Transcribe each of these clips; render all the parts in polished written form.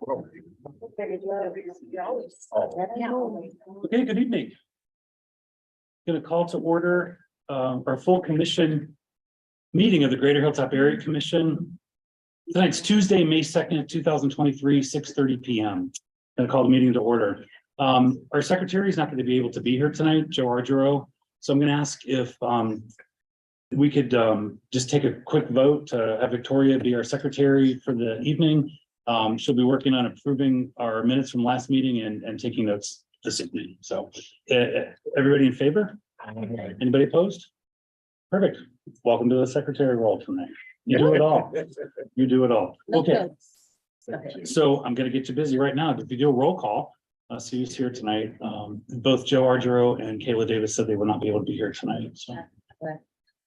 Okay, good evening. Going to call to order our full commission meeting of the Greater Hilltop Area Commission. Tonight's Tuesday, May 2nd, 2023, 6:30 p.m. Going to call the meeting to order. Our secretary is not going to be able to be here tonight, Joe Argero. So I'm going to ask if we could just take a quick vote to have Victoria be our secretary for the evening. She'll be working on approving our minutes from last meeting and taking notes this evening. So everybody in favor? Anybody opposed? Perfect. Welcome to the secretary role tonight. You do it all. You do it all. Okay. So I'm going to get you busy right now. If you do a roll call, see who's here tonight. Both Joe Argero and Kayla Davis said they will not be able to be here tonight. So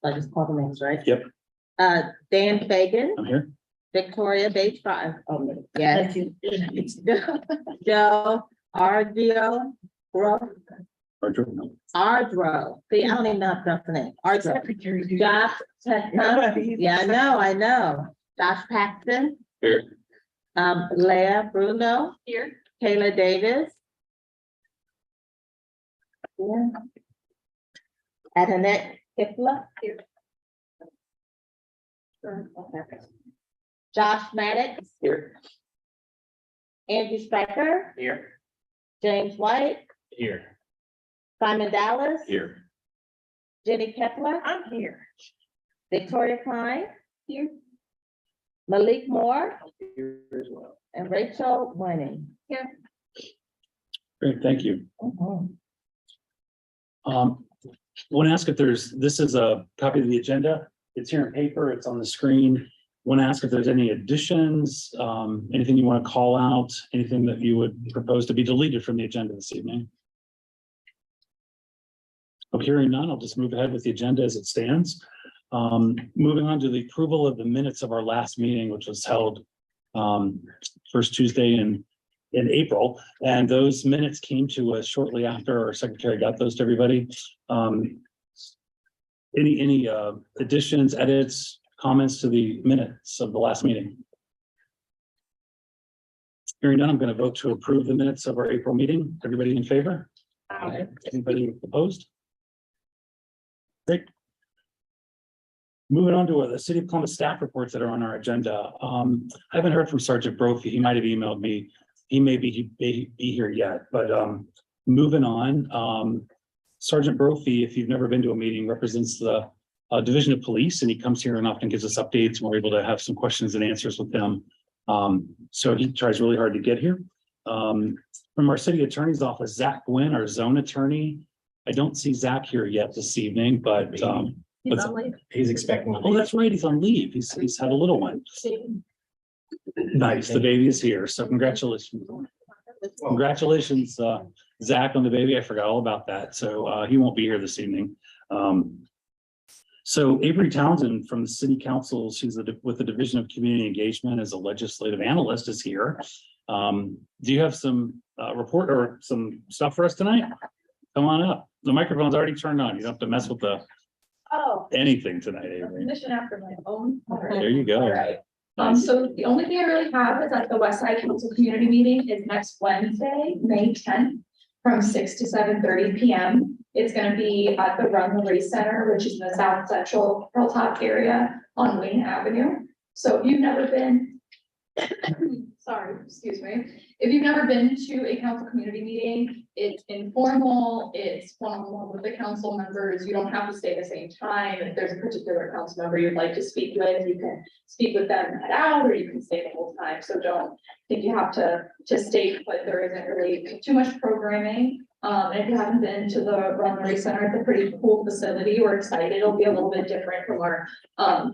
I just call the names, right? Yep. Dan Fagan, I'm here. Victoria Bates. Oh, yes. Joe Argio. Argero, no. Ardro. See, I don't even know if the name. Ardro. Josh. Yeah, I know. Josh Paxton. Here. Leah Bruno. Here. Kayla Davis. Yeah. Antoinette Kifla. Here. Josh Maddox. Here. Andrew Strecker. Here. James White. Here. Simon Dallas. Here. Jenny Kepler. I'm here. Victoria Klein. Here. Malik Moore. Here as well. And Rachel Winning. Here. Great, thank you. Want to ask if this is a copy of the agenda. It's here in paper, it's on the screen. Want to ask if there's any additions, anything you want to call out, anything that you would propose to be deleted from the agenda this evening? Okay, hearing none, I'll just move ahead with the agenda as it stands. Moving on to the approval of the minutes of our last meeting, which was held first Tuesday in April, and those minutes came to us shortly after our secretary got those to everybody. Any additions, edits, comments to the minutes of the last meeting? Hearing none, I'm going to vote to approve the minutes of our April meeting. Everybody in favor? Aye. Anybody opposed? Great. Moving on to the City of Columbus staff reports that are on our agenda. I haven't heard from Sergeant Brophy. He might have emailed me. He may be here yet, but moving on. Sergeant Brophy, if you've never been to a meeting, represents the Division of Police, and he comes here and often gives us updates, and we're able to have some questions and answers with them. So he tries really hard to get here. From our city attorney's office, Zach Gwynn, our zone attorney. I don't see Zach here yet this evening, but he's expecting. oh, that's right, he's on leave. He's had a little one. Nice, the baby is here, so congratulations. Congratulations, Zach, on the baby. I forgot all about that. So he won't be here this evening. So Avery Townsend from the City Council, she's with the Division of Community Engagement as a legislative analyst, is here. Do you have some report or some stuff for us tonight? Come on up. The microphone's already turned on. You don't have to mess with anything tonight, Avery. Mission after my own. There you go. All right. Nice. So the only thing I really have is that the West Side Council Community Meeting is next Wednesday, May 10th, from 6 to 7:30 p.m. It's going to be at the Run the Race Center, which is in the South Central Hilltop area on Wayne Avenue. So if you've never been, sorry, excuse me. If you've never been to a council community meeting, it's informal, it's one-on-one with the council members. You don't have to stay the same time. If there's a particular council member you'd like to speak with, you can speak with them and head out, or you can stay the whole time. So don't think you have to stay put. There isn't really too much programming. And if you haven't been to the Run the Race Center, it's a pretty cool facility. We're excited. It'll be a little bit different from our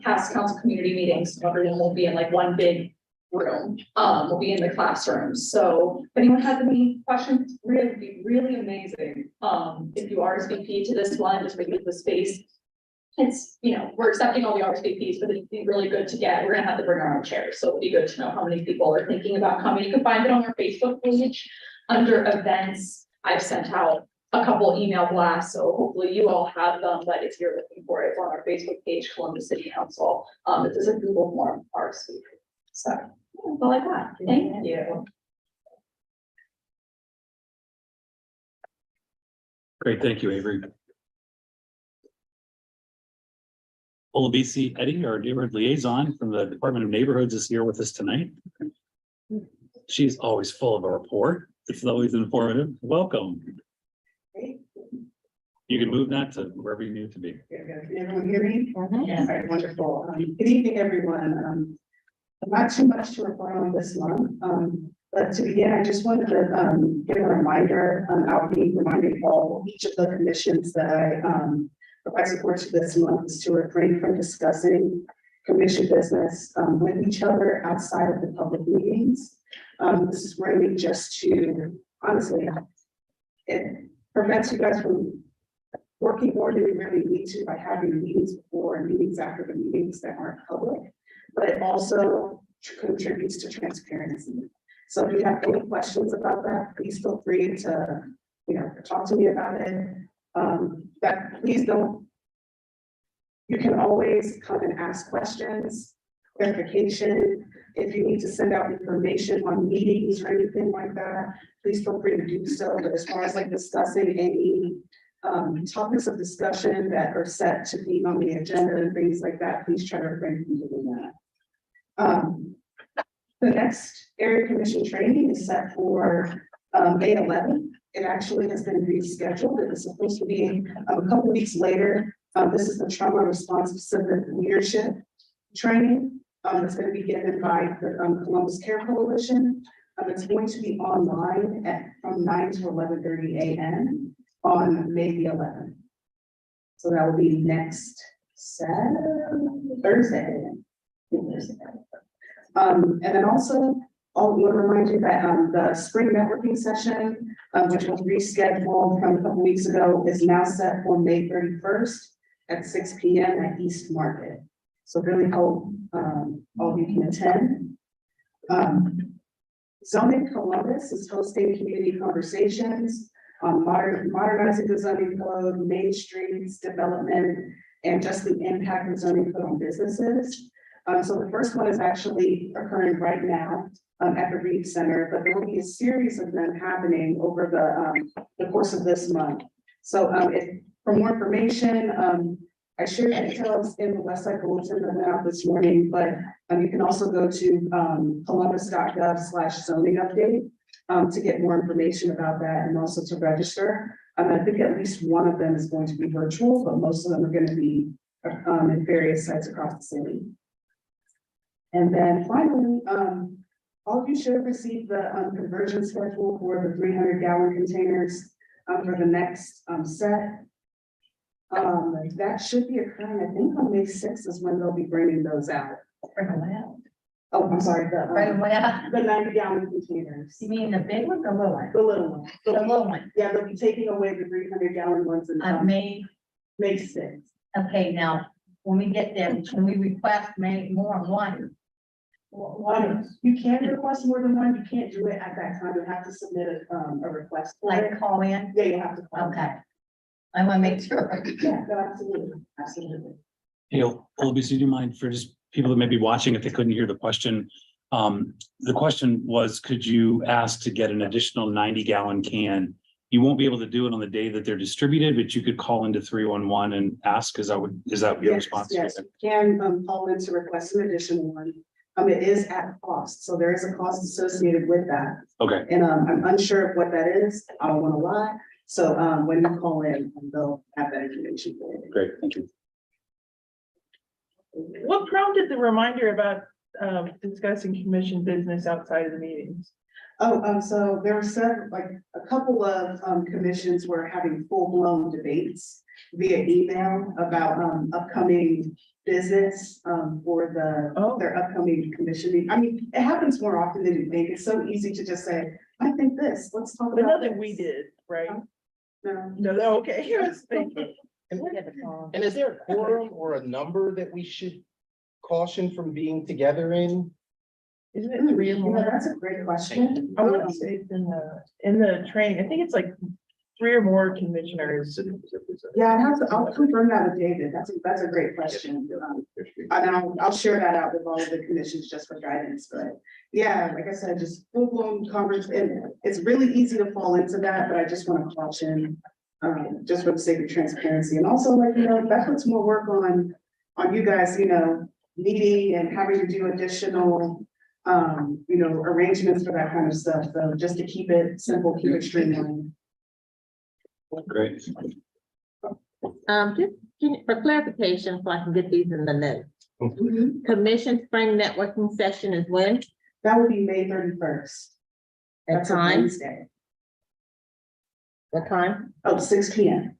past council community meetings. Everyone will be in like one big room. We'll be in the classrooms. So if anyone has any questions, it would be really amazing. If you RSVP to this one, just because the space, it's, we're accepting all the RSVPs, but it'd be really good to get. We're gonna have to bring our own chairs. So it'd be good to know how many people are thinking about coming. You can find it on our Facebook page under events. I've sent out a couple email blasts, so hopefully you all have them, but if you're looking for it, it's on our Facebook page, Columbus City Council. This is a Google form RSVP. So That's all I got. Thank you. Great, thank you, Avery. Olabisi Eddie, our neighborhood liaison from the Department of Neighborhoods, is here with us tonight. She's always full of a report. It's always informative. Welcome. You can move that to wherever you need to be. Can everyone hear me? Mhm. All right, wonderful. Good evening, everyone. Not too much to report on this month, but to begin, I just wanted to give a reminder. I'll be reminding all each of the commissions that I provide support to this month is to refrain from discussing commission business with each other outside of the public meetings. This is really just to, honestly, it prevents you guys from working more than we really need to by having meetings before and meetings after the meetings that aren't public, but it also contributes to transparency. So if you have any questions about that, please feel free to, talk to me about it. That please don't, you can always come and ask questions, clarification. If you need to send out information on meetings or anything like that, please feel free to do so. But as far as like discussing any topics of discussion that are set to be on the agenda and things like that, please try to refrain from doing that. The next area commission training is set for 8/11. It actually has been rescheduled. It was supposed to be a couple weeks later. This is the trauma responsive civic leadership training. It's going to be given by the Columbus Care Coalition. It's going to be online from 9 to 11:30 a.m. on May the 11th. So that will be next Thursday. And then also, I'll remind you that the spring networking session, which was rescheduled from a couple weeks ago, is now set for May 31st at 6 p.m. at East Market. So really hope all of you can attend. Zoning Columbus is hosting community conversations on modernizing the zoning code, main streets, development, and just the impact of zoning code on businesses. So the first one is actually occurring right now at the Reed Center, but there will be a series of them happening over the course of this month. So for more information, I shared details in the Westside Bulletin that went out this morning, but you can also go to columbus.gov/zoning update to get more information about that and also to register. I think at least one of them is going to be virtual, but most of them are going to be in various sites across the city. And then finally, all of you should have received the conversion schedule for the 300-gallon containers for the next set. That should be occurring, I think on May 6th is when they'll be bringing those out. Oh, I'm sorry, the 90-gallon containers. You mean the big one or the little one? The little one. The little one. Yeah, they'll be taking away the 300-gallon ones and May, May 6th. okay, now, when we get there, can we request more than one? You can request more than one, you can't do it at that time, you have to submit a request. for it. Like call in? Yeah, you have to. call. Okay. I want to make sure. Yeah, no, absolutely, absolutely. Hey, Olabisi, do you mind for just people that may be watching, if they couldn't hear the question? The question was, could you ask to get an additional 90-gallon can? You won't be able to do it on the day that they're distributed, but you could call into 311 and ask, is that your Yes, response? yes, you can call in to request an additional one. It is at cost, so there is a cost associated with that. Okay, And I'm unsure of what that is, I don't want to lie. So when you call in, they'll have that information for you. great, thank you. What prompted the reminder about discussing commission business outside of the meetings? Oh, so there were like a couple of commissions were having full-blown debates via email about upcoming business for their upcoming commission meeting. I mean, it happens more often than you think. It's so easy to just say, I think this, let's talk But about nothing we this. did, right? No. No, okay. Yes, thank you. And is there a quorum or a number that we should caution from being together in? Isn't it 3 You know, that's a great question. I want to say it's in the training. I think it's like 3 or more commissioners. Yeah, I'll confirm that with David. That's a great question. And I'll share that out with all of the commissions just for guidance, but yeah, like I said, just full-blown conversation. And it's really easy to fall into that, but I just want to caution, just for the sake of transparency, and also like, that puts more work on you guys, meeting and having to do additional, arrangements for that kind of stuff. So just to keep it simple, keep it streamlined. Great. Just for clarification, so I can get these in the notes. Commission Spring Networking Session is when? That would be May 31st. At That's a time? Wednesday. What time? 6 p.m.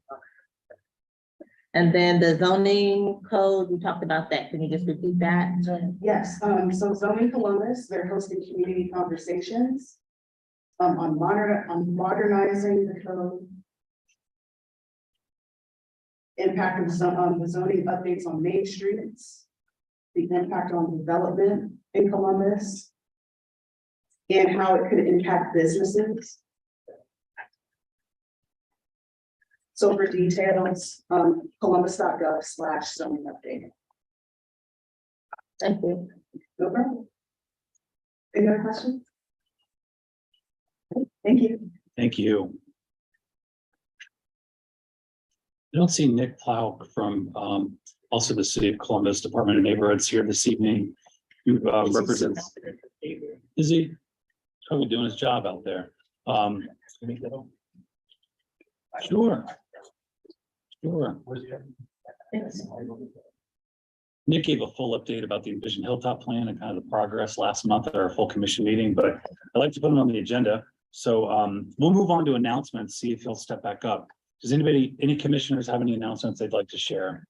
And then the zoning code, we talked about that. Can you just repeat that? Yes, so Zoning Columbus, they're hosting community conversations on modernizing the code. Impact of the zoning updates on main streets, the impact on development in Columbus, and how it could impact businesses. So for details, columbus.gov/zoning update. Thank you. No problem. Any other questions? Thank you. Thank you. I don't see Nick Plow from also the City of Columbus Department of Neighborhoods here this evening. Who represents, is he probably doing his job out there? Sure. Nick gave a full update about the Envision Hilltop plan and kind of the progress last month at our full commission meeting, but I'd like to put him on the agenda. So we'll move on to announcements, see if he'll step back up. Does any commissioners have any announcements they'd like to share?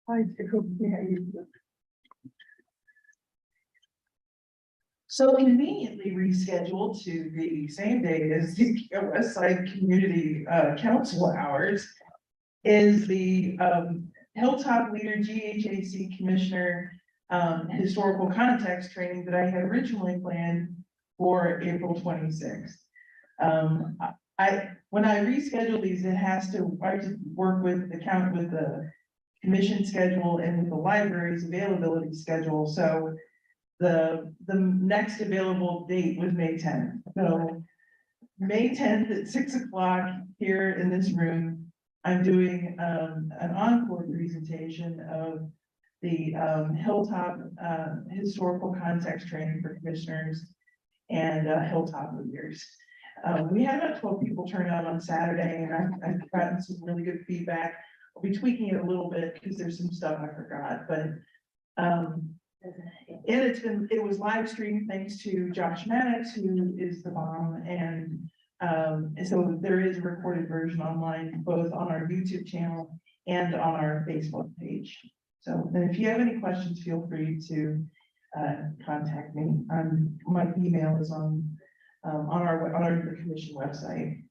I do, yeah, you- So conveniently rescheduled to the same day as the West Side Community Council hours is the Hilltop Leader GHAC Commissioner Historical Context Training that I had originally planned for April 26th. When I reschedule these, I have to work with the commission schedule and with the library's availability schedule. So the next available date was May 10th. So May 10th at 6 o'clock here in this room, I'm doing an encore presentation of the Hilltop Historical Context Training for commissioners and Hilltop leaders. We had about 12 people turn out on Saturday, and I've gotten some really good feedback. I'll be tweaking it a little bit because there's some stuff I forgot, but it was live streamed thanks to Josh Maddox, who is the bomb, and so there is a recorded version online, both on our YouTube channel and on our Facebook page. So, and if you have any questions, feel free to contact me. My email is on the commission website.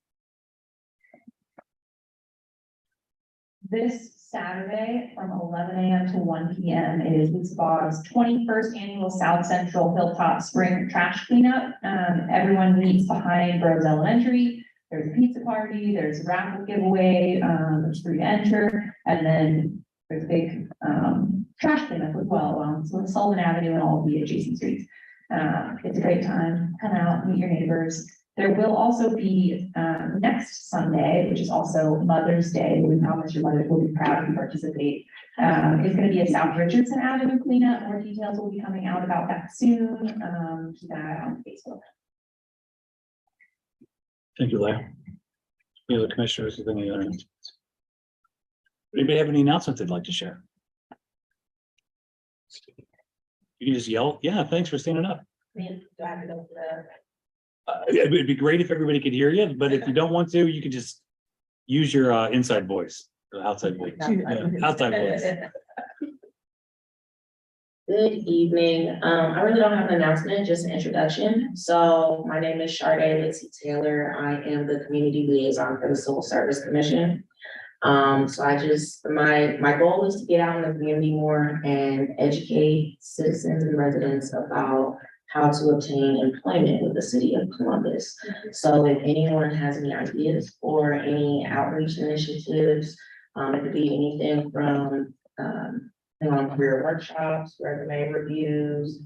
This Saturday from 11 a.m. to 1 p.m. is WSBA's 21st annual South Central Hilltop Spring Trash Cleanup. Everyone meets behind Burroughs Elementary. There's a pizza party, there's a raffle giveaway, there's free to enter, and then there's a big trash cleanup as well. So Sullivan Avenue and all of the adjacent streets. It's a great time. Come out, meet your neighbors. There will also be next Sunday, which is also Mother's Day. We promise your mother will be proud to participate. It's going to be a South Richardson Avenue cleanup. More details will be coming out about that soon. Keep that on Facebook. Thank you, Leah. Any other commissioners with any other announcements? Anybody have any announcements they'd like to share? You can just yell, yeah, thanks for standing up. It'd be great if everybody could hear you, but if you don't want to, you can just use your inside voice or outside voice. Yeah, outside voice. Good evening. I really don't have an announcement, just an introduction. So my name is Sharday Lacey Taylor. I am the community liaison for the Civil Service Commission. So my goal is to get out in the community more and educate citizens and residents about how to obtain employment with the city of Columbus. So if anyone has any ideas or any outreach initiatives, it could be anything from, career workshops, resume reviews,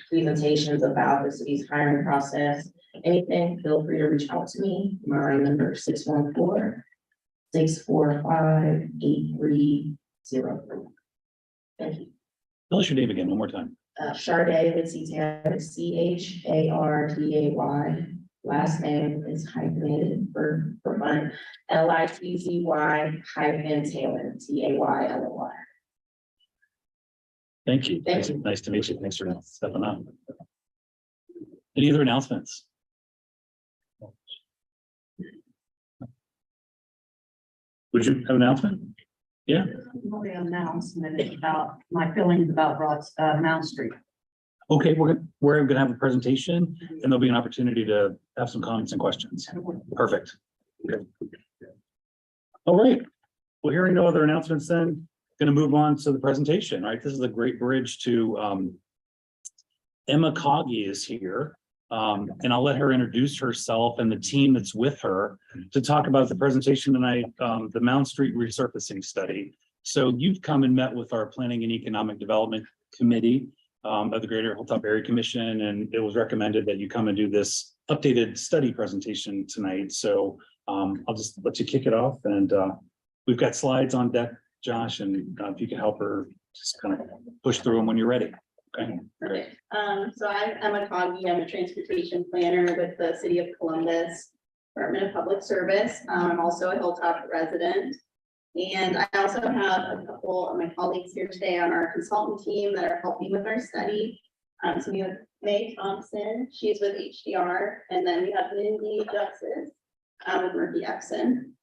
presentations about the city's hiring process, anything, feel free to reach out to me. My number is 614-645-8303. Thank you. Tell us your name again, one more time. Charday Litzy Taylor, CHARDAY. Last name is hyphenated for fun. LITZY Taylor, TAYLOR. Thank you. Thank you. Nice to meet you. Thanks for stepping up. Any other announcements? Would you have an announcement? Yeah, The announcement about my feelings about Mount Street. okay, we're gonna have a presentation and there'll be an opportunity to have some comments and questions. Perfect. Okay. All right, well, hearing no other announcements then, gonna move on to the presentation, right? This is a great bridge to Emma Coggy is here. And I'll let her introduce herself and the team that's with her to talk about the presentation tonight, the Mount Street resurfacing study. So you've come and met with our Planning and Economic Development Committee of the Greater Hilltop Area Commission, and it was recommended that you come and do this updated study presentation tonight. So I'll just let you kick it off, and we've got slides on deck, Josh, and if you can help her just kind of push through them when you're ready. Okay. Perfect. So I'm Emma Coggy. I'm a transportation planner with the City of Columbus Department of Public Service. I'm also a Hilltop resident. And I also have a couple of my colleagues here today on our consultant team that are helping with our study. So we have May Thompson, she's with HDR, and then we have Mindy Justice with Murphy Exon.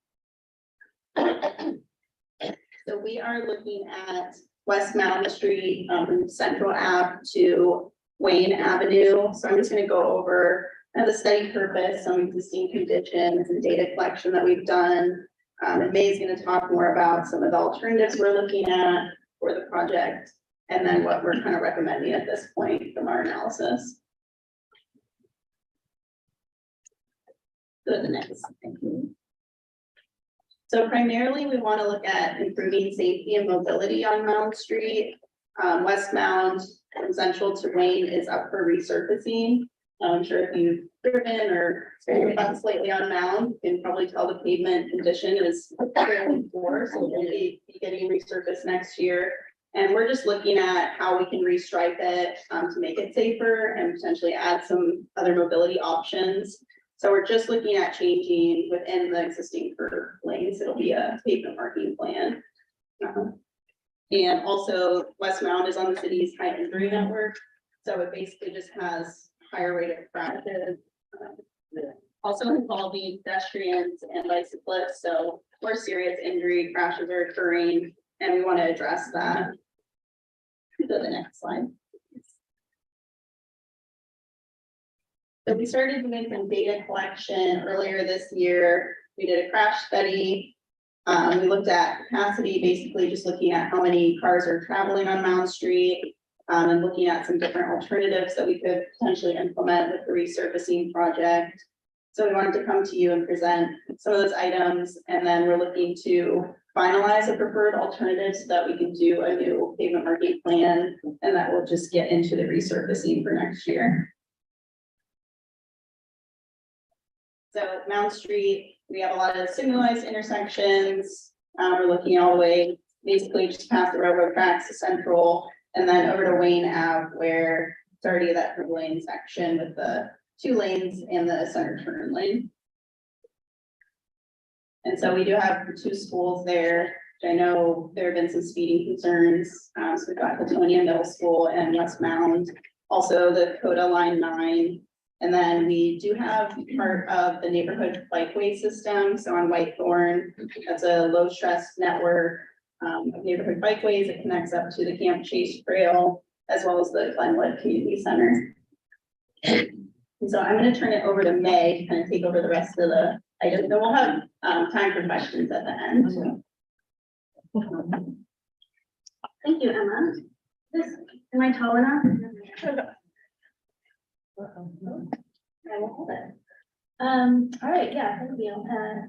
So we are looking at West Mountain Street from Central Ave to Wayne Avenue. So I'm just going to go over the study purpose, some existing conditions and data collection that we've done. And May is going to talk more about some of the alternatives we're looking at for the project, and then what we're kind of recommending at this point from our analysis. Go to the next. Thank you. So primarily, we want to look at improving safety and mobility on Mound Street. West Mound from Central to Wayne is up for resurfacing. I'm sure if you've driven or experienced lately on Mound, you can probably tell the pavement condition is fairly poor, so we'll be getting resurfaced next year. And we're just looking at how we can restripe it to make it safer and potentially add some other mobility options. So we're just looking at changing within the existing curve lanes. It'll be a pavement marking plan. And also West Mound is on the city's high injury network. So it basically just has higher rate of crashes, also involving pedestrians and bicyclists. So more serious injury crashes are occurring, and we want to address that. Go to the next slide. So we started doing some data collection earlier this year. We did a crash study. We looked at capacity, basically just looking at how many cars are traveling on Mound Street, and looking at some different alternatives that we could potentially implement with the resurfacing project. So we wanted to come to you and present some of those items, and then we're looking to finalize a preferred alternative so that we can do a new pavement marking plan, and that will just get into the resurfacing for next year. So Mound Street, we have a lot of signalized intersections. We're looking all the way, basically just past the railroad tracks to Central, and then over to Wayne Ave, where it's already that third lane section with the 2 lanes and the center turn lane. And so we do have 2 schools there. I know there have been some speeding concerns. So we've got Latonia Middle School and West Mound, also the Coda Line 9. And then we do have part of the neighborhood bikeway system. So on Whitethorn, that's a low stress network of neighborhood bikeways that connects up to the Camp Chase Trail, as well as the Glenwood Community Center. And so I'm going to turn it over to May to kind of take over the rest of the items. Then we'll have time for questions at the end. Thank you, Emma. Am I tall enough? I will hold it. All right, yeah, thank you.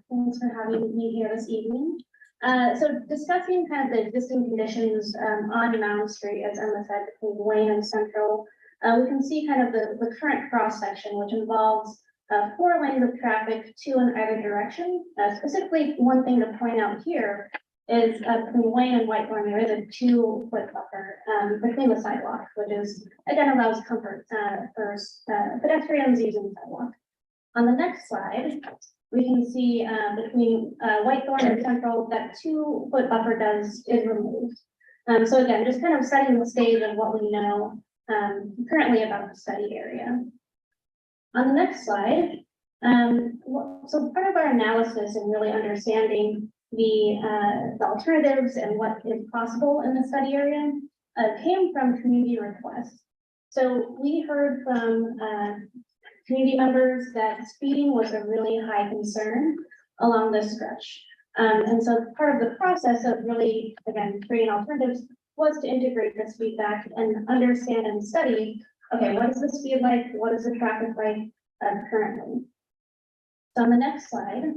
Thanks for having me here this evening. So discussing kind of the existing conditions on Mound Street, as Emma said, between Wayne and Central. We can see kind of the current cross section, which involves 4 lanes of traffic, 2 in either direction. Specifically, one thing to point out here is between Wayne and Whitehorn, there is a 2-foot buffer between the sidewalk, which is, again, allows comfort for pedestrians using the sidewalk. On the next slide, we can see between Whitethorn and Central that 2-foot buffer is removed. So again, just kind of setting the stage of what we know currently about the study area. On the next slide, so part of our analysis and really understanding the alternatives and what is possible in the study area came from community requests. So we heard from community members that speeding was a really high concern along this stretch. And so part of the process of really, again, creating alternatives was to integrate this feedback and understand and study, okay, what is the speed like? What is the traffic like currently? So on the next slide,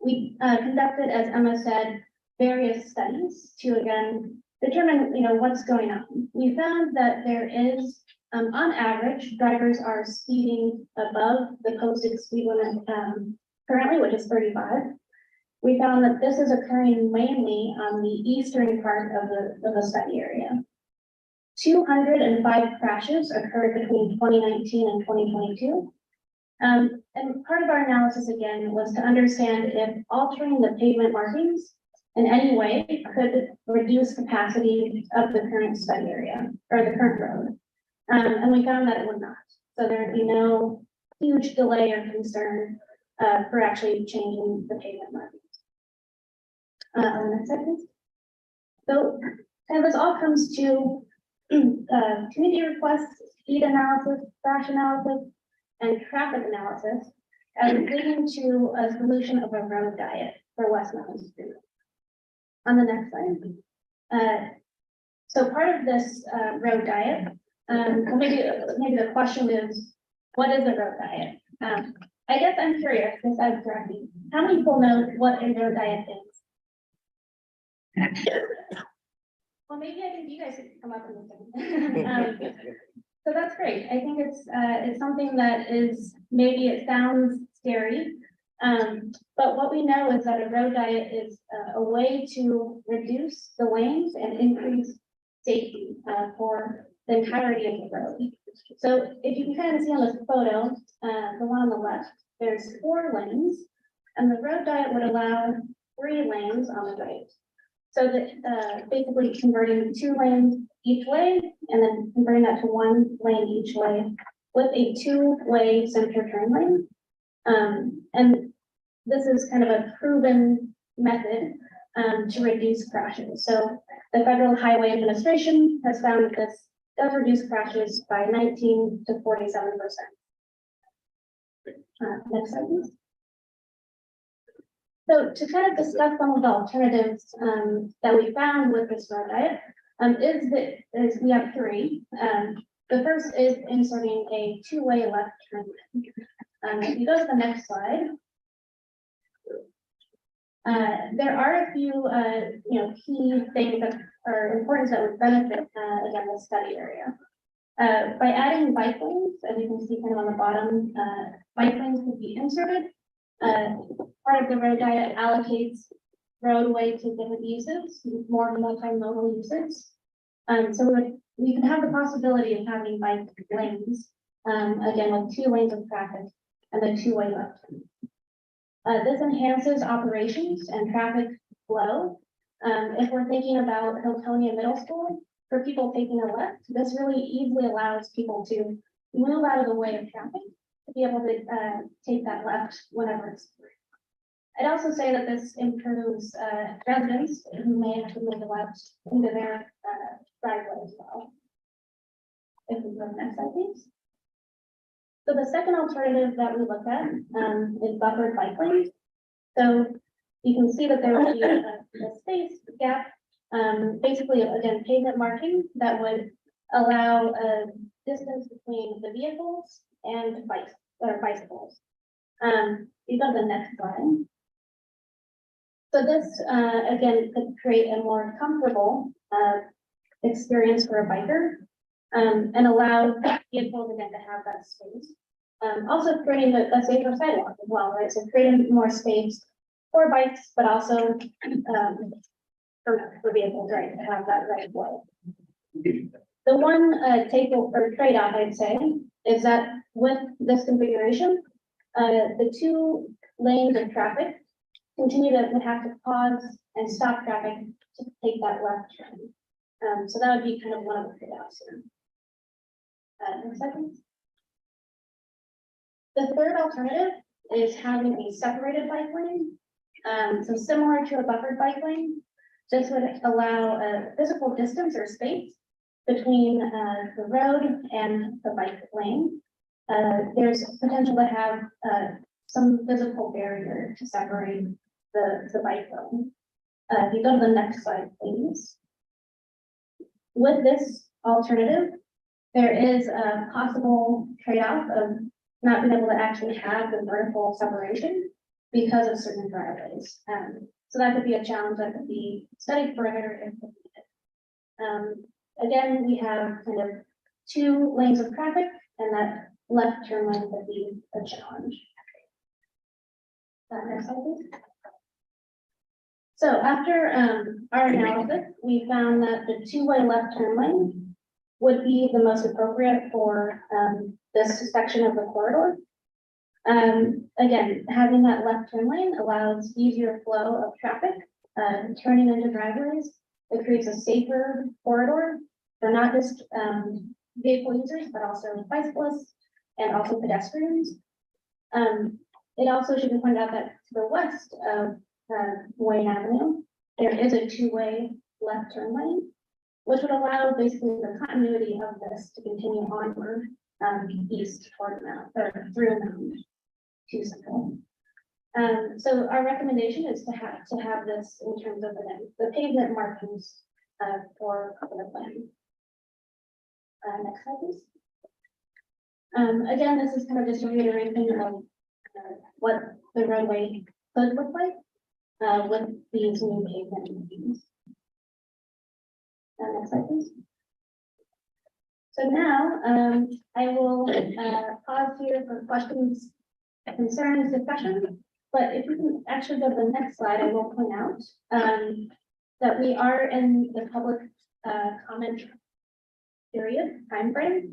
we conducted, as Emma said, various studies to, again, determine, what's going on. We found that there is, on average, drivers are speeding above the posted speed limit currently, which is 35. We found that this is occurring mainly on the eastern part of the study area. 205 crashes occurred between 2019 and 2022. And part of our analysis, again, was to understand if altering the pavement markings in any way could reduce capacity of the current study area or the current road. And we found that it would not. So there would be no huge delay or concern for actually changing the pavement markings. Next slide, please. So kind of this all comes to community requests, speed analysis, crash analysis, and traffic analysis, and leading to a solution of a road diet for West Mountain Street. On the next slide. So part of this road diet, maybe the question is, what is a road diet? I guess I'm curious, besides directly, how many people know what a road diet is? Well, maybe I think you guys could come up with something. So that's great. I think it's something that is, maybe it sounds scary, but what we know is that a road diet is a way to reduce the lanes and increase safety for the entirety of the road. So if you can kind of see on this photo, the one on the left, there's 4 lanes, and the road diet would allow 3 lanes on the right. So that basically converting 2 lanes each way, and then converting that to 1 lane each way with a 2-way center turn lane. And this is kind of a proven method to reduce crashes. So the Federal Highway Administration has found that this does reduce crashes by 19 to 47%. Next slide, please. So to kind of discuss some of the alternatives that we found with this road diet, we have 3. The first is inserting a 2-way left turn lane. If you go to the next slide, there are a few key things that are important that would benefit again the study area. By adding bike lanes, as you can see kind of on the bottom, bike lanes could be inserted. Part of the road diet allocates roadway to different uses, more multimodal uses. So we could have the possibility of having bike lanes, again, with 2 lanes of traffic and a 2-way left. This enhances operations and traffic flow. If we're thinking about Hiltonia Middle School, for people taking a left, this really easily allows people to move out of the way of traffic to be able to take that left whenever it's free. I'd also say that this improves residents who may have to move the left into their driveway as well. If we go to the next slide, please. So the second alternative that we look at is buffered bike lanes. So you can see that there would be a space gap, basically again pavement marking that would allow distance between the vehicles and bikes or bicycles. You go to the next slide. So this, again, could create a more comfortable, experience for a biker, and allow vehicles again to have that space. Also creating a safer sidewalk as well, right? So creating more space for bikes, but also, for vehicles, right, to have that right of way. The one, take or trade-off, I'd say, is that with this configuration, the 2 lanes of traffic would have to pause and stop traffic to take that left turn. So that would be kind of one of the trade-offs here. Next second. The third alternative is having a separated bike lane. So similar to a buffered bike lane, this would allow a physical distance or space between the road and the bike lane. There's potential to have some physical barrier to separate the bike lane. If you go to the next slide, please. With this alternative, there is a possible trade-off of not being able to actually have the vertical separation because of certain driveways. So that could be a challenge that could be studied further if needed. Again, we have kind of 2 lanes of traffic, and that left turn lane would be a challenge. Next slide, please. So after our analysis, we found that the 2-way left turn lane would be the most appropriate for this section of the corridor. Again, having that left turn lane allows easier flow of traffic, turning into driveways. It creates a safer corridor for not just vehicle users, but also bicyclists and also pedestrians. It also should be pointed out that to the west of Wayne Avenue, there is a 2-way left turn lane, which would allow basically the continuity of this to continue onward east toward Mount or through Mount to Central. So our recommendation is to have this in terms of the pavement markings for the plan. Next slide, please. Again, this is kind of just a reiteration of what the roadway could look like with these new pavement markings. Next slide, please. So now I will pause here for questions, concerns, discussion. But if you can actually go to the next slide, I will point out that we are in the public comment period timeframe.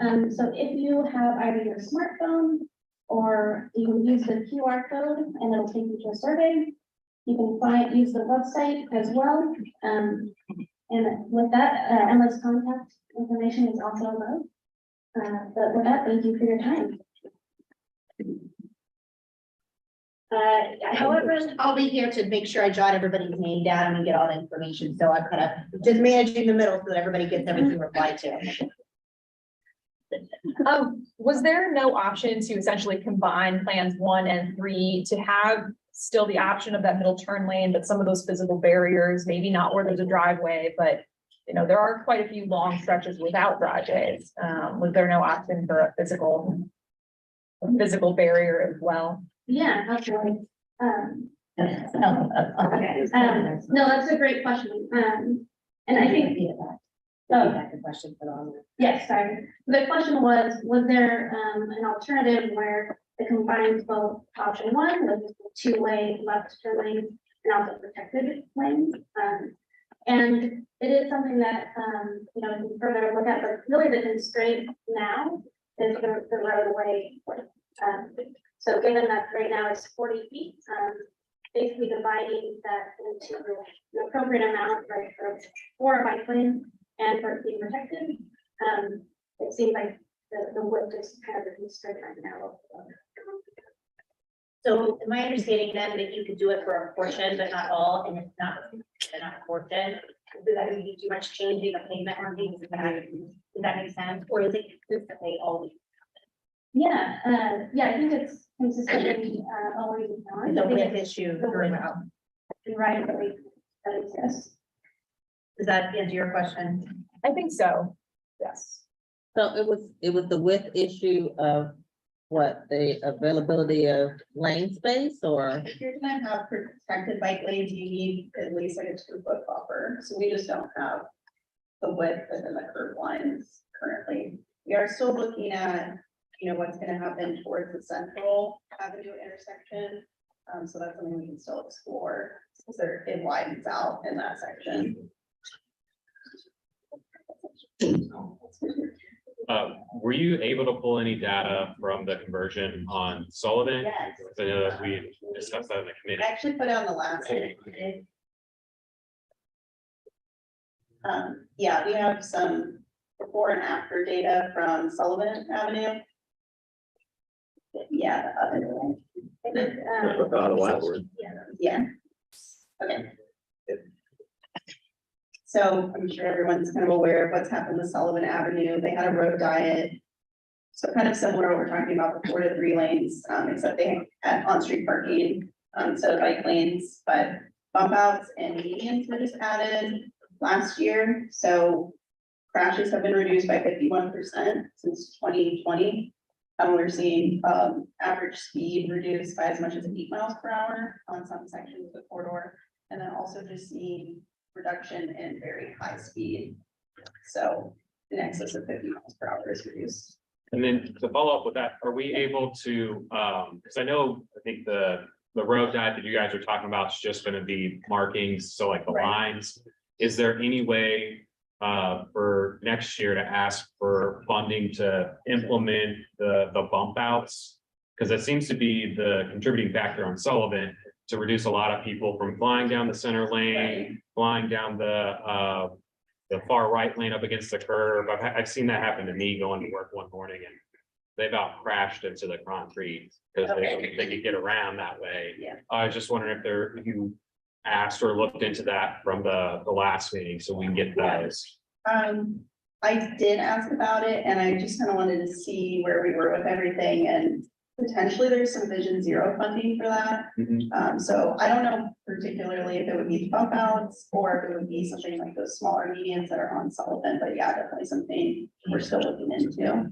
So if you have either your smartphone or you can use the QR code and it'll take you to a survey. You can use the website as well. And with that, Emma's contact information is also below. But with that, thank you for your time. However, I'll be here to make sure I jot everybody's name down and we get all the information. So I'm kind of just managing the middle so that everybody gets everything replied to. Was there no option to essentially combine plans 1 and 3 to have still the option of that middle turn lane, but some of those physical barriers, maybe not where there's a driveway, but you know, there are quite a few long stretches without driveways. Was there no option for a physical barrier as well? Yeah, absolutely. No, that's a great question. And I think The question for all. yes, sorry. The question was there an alternative where it combines both option 1 with the 2-way left turn lane and also protected lanes? And it is something that you know, we can further look at, but really the constraint now is the roadway. So given that right now it's 40 feet, basically dividing that into an appropriate amount, right, for a bike lane and for it being protected, it seems like the width is kind of the constraint right now. So my understanding then that you could do it for a portion, but not all, and it's not a portion. Does that mean too much changing of pavement or things? Does that make sense? Or is it consistently always? Yeah, I think it's consistently always done. The width issue throughout. Right, that exists. Does that answer your question? I think so. Yes. So it was the width issue of what, the availability of lane space or? If you're gonna have protected bike lanes, you need at least like a 2 foot buffer, so we just don't have the width within the curb lines currently. We are still looking at, you know, what's gonna happen towards the Central Avenue intersection. So that's something we can still explore, since it widens out in that section. Were you able to pull any data from the conversion on Sullivan? Yes. I know that we discussed that in the I committee. actually put it on the last one. Yeah, we have some before and after data from Sullivan Avenue. Yeah, the other one. Yeah. Okay. So I'm sure everyone's kind of aware of what's happened with Sullivan Avenue. They had a road diet. So kind of similar to what we're talking about before, to 3 lanes, except they had on-street parking, instead of bike lanes, but bump outs and medians were just added last year. So crashes have been reduced by 51% since 2020. We're seeing average speed reduced by as much as 8 miles per hour on some sections of the corridor. And then also just seeing reduction in very high speed. So in excess of 50 miles per hour is reduced. And then to follow up with that, are we able to, because I think the road diet that you guys are talking about is just gonna be markings, so like the Right. lines. Is there any way for next year to ask for funding to implement the bump outs? Because that seems to be the contributing factor on Sullivan to reduce a lot of people from flying down the center lane, flying down the far right lane up against the curb. I've seen that happen to me going to work one morning and they've out crashed into the concrete because they could get around that way. Yeah. I was just wondering if you asked or looked into that from the last meeting so we can get those. I did ask about it and I just kind of wanted to see where we were with everything, and potentially there's some Vision Zero funding for that. So I don't know particularly if it would be bump outs or if it would be something like those smaller medians that are on Sullivan, but yeah, definitely something we're still looking into.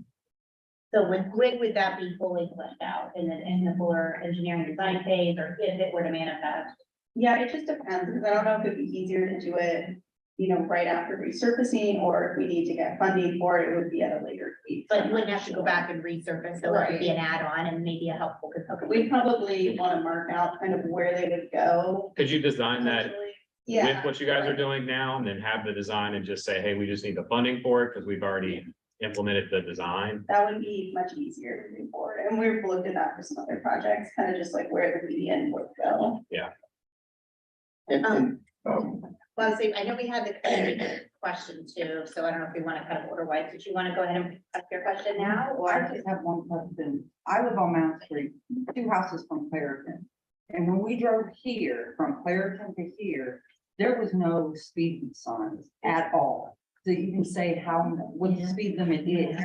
So when would that be fully fleshed out in the fuller engineering design phase, or if it were to manifest? Yeah, it just depends, because I don't know if it'd be easier to do it, you know, right after resurfacing, or if we need to get funding for it, it would be at a later date. But you wouldn't have to go back and resurface, so it would be an add-on and maybe a helpful. We probably want to mark out kind of where they would go. Could you design that Yeah. with what you guys are doing now and then have the design and just say, hey, we just need the funding for it because we've already implemented the design? That would be much easier to move forward, and we've looked at that for some other projects, kind of just like where the median would go. Yeah. Well, see, I know we had the question too, so I don't know if we want to kind of order wise. Did you want to go ahead and ask your question now, I or? just have one question. I live on Mount Street, 2 houses from Clairton. And when we drove here, from Clairton to here, there was no speed signs at all. So you can say what the speed limit is.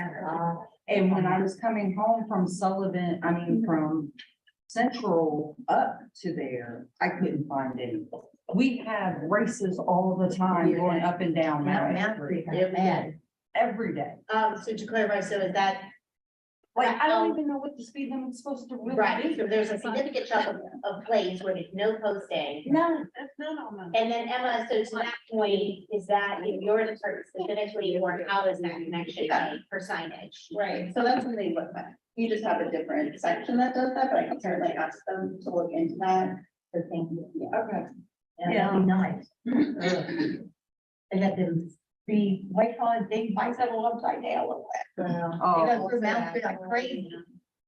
And when I was coming home from Sullivan, from Central up to there, I couldn't find any. We have races all the time going up and down Mount Street. Every day. So to clarify, so is that? Like, I don't even know what the speed limit's supposed to really Right, be. so there's a significant chunk of place where there's no posting. No, that's not on my. And then Emma, so to that point, is that if you're the person specifically, or how is that connection made for signage? Right, so that's when they look at, you just have a different section that does that, but I can certainly ask them to look into that. So thank you. Okay. Yeah, that'd be nice. And that the white collar big bicycle upside down a little bit. Oh, They go through Mount Street like crazy.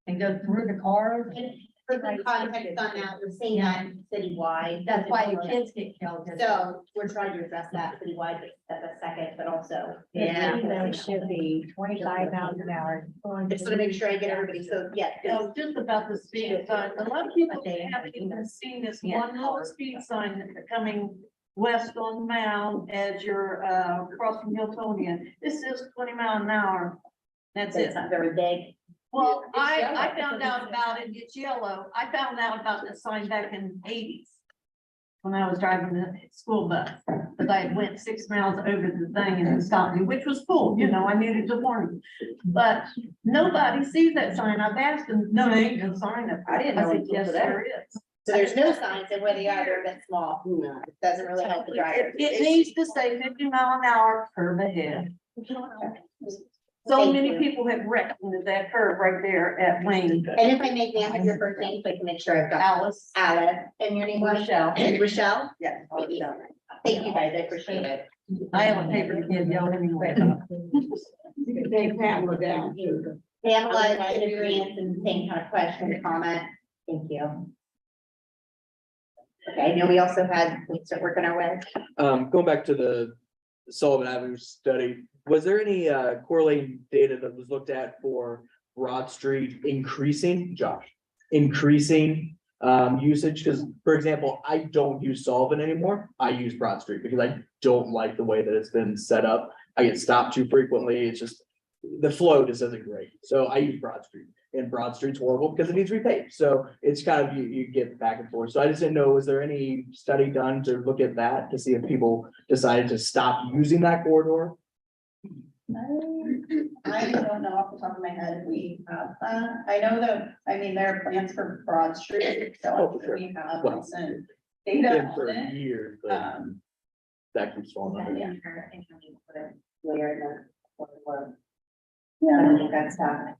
And go through the cars. And for the context on that, we're seeing that citywide. That's why the kids get killed. So we're trying to address that citywide, that's a second, but also. Yeah. Should be 25 miles an hour. Just to make sure I get everybody, so yeah. No, just about the speed sign. A lot of people haven't even seen this one little speed sign coming west on Mound as you're crossing Hiltonian. This is 20 miles an hour. That's it. It's not very big. Well, I found out about it. It's yellow. I found out about the sign back in the 80s. when I was driving the school bus. Cause I went 6 miles over the thing and it stopped me, which was cool, you know, I needed to warn. But nobody sees that sign. I've asked them, no, there ain't no sign up. I didn't know said, until yes, today. there is. So there's no signs and where the other bit small, it doesn't really help the driver. It needs to say 50-mile-an-hour curve ahead. So Thank many you. people have wrecked into that curve right there at Wayne. And if I may have your first name, so I can make sure I've got Alice. Alice, and your name was? Rochelle. Rochelle? Yes. Thank you guys, I appreciate it. I have a paper to give y'all anyway. You can take Pamela down too. Pamela is in agreement and same kind of question, comment, thank you. Okay, now we also had, we start working our way. Going back to the Sullivan Avenue study, was there any correlating data that was looked at for Broad Street increasing, Josh? Increasing usage, because for example, I don't use Sullivan anymore. I use Broad Street because I don't like the way that it's been set up. I get stopped too frequently. It's just, the flow just isn't great. So I use Broad Street, and Broad Street's horrible because it needs repaved. So it's kind of, you get back and forth. So I just didn't know, was there any study done to look at that to see if people decided to stop using that corridor? I don't know off the top of my head if we have that. I know that, I mean, there are plans for Broad Street, so Oh, for sure. we have Well, recent Been data for on a it. year, but that keeps falling under. Yeah. Where the, I Yeah, don't think that's that.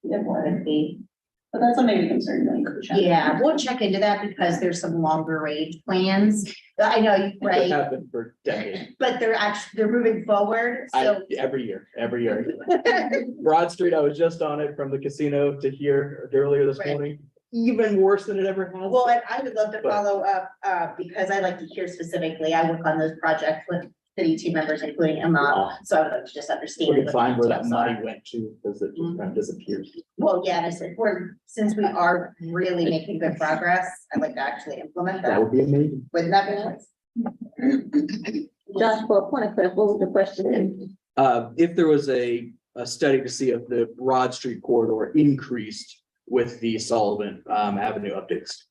it would, Would be. but that's something we can certainly check. Yeah, we'll check into that because there's some longer range plans. I know, It's right, happened for decades. but they're moving forward, so. Every year. Broad Street, I was just on it from the casino to here earlier this Right. morning, even worse than it ever has. Well, and I would love to But- follow up, because I like to hear specifically, I work on those projects with city team members, including Emma, so I would like to just understand. We can what find the where that details are. money went to, because it just kind of disappears. Well, yeah, and I said, since we are really making good progress, I'd like to actually implement That that. would be amazing. Wouldn't that be nice? Josh, for a point of clarification, what was the question? If there was a study to see if the Broad Street corridor increased with the Sullivan Avenue updates.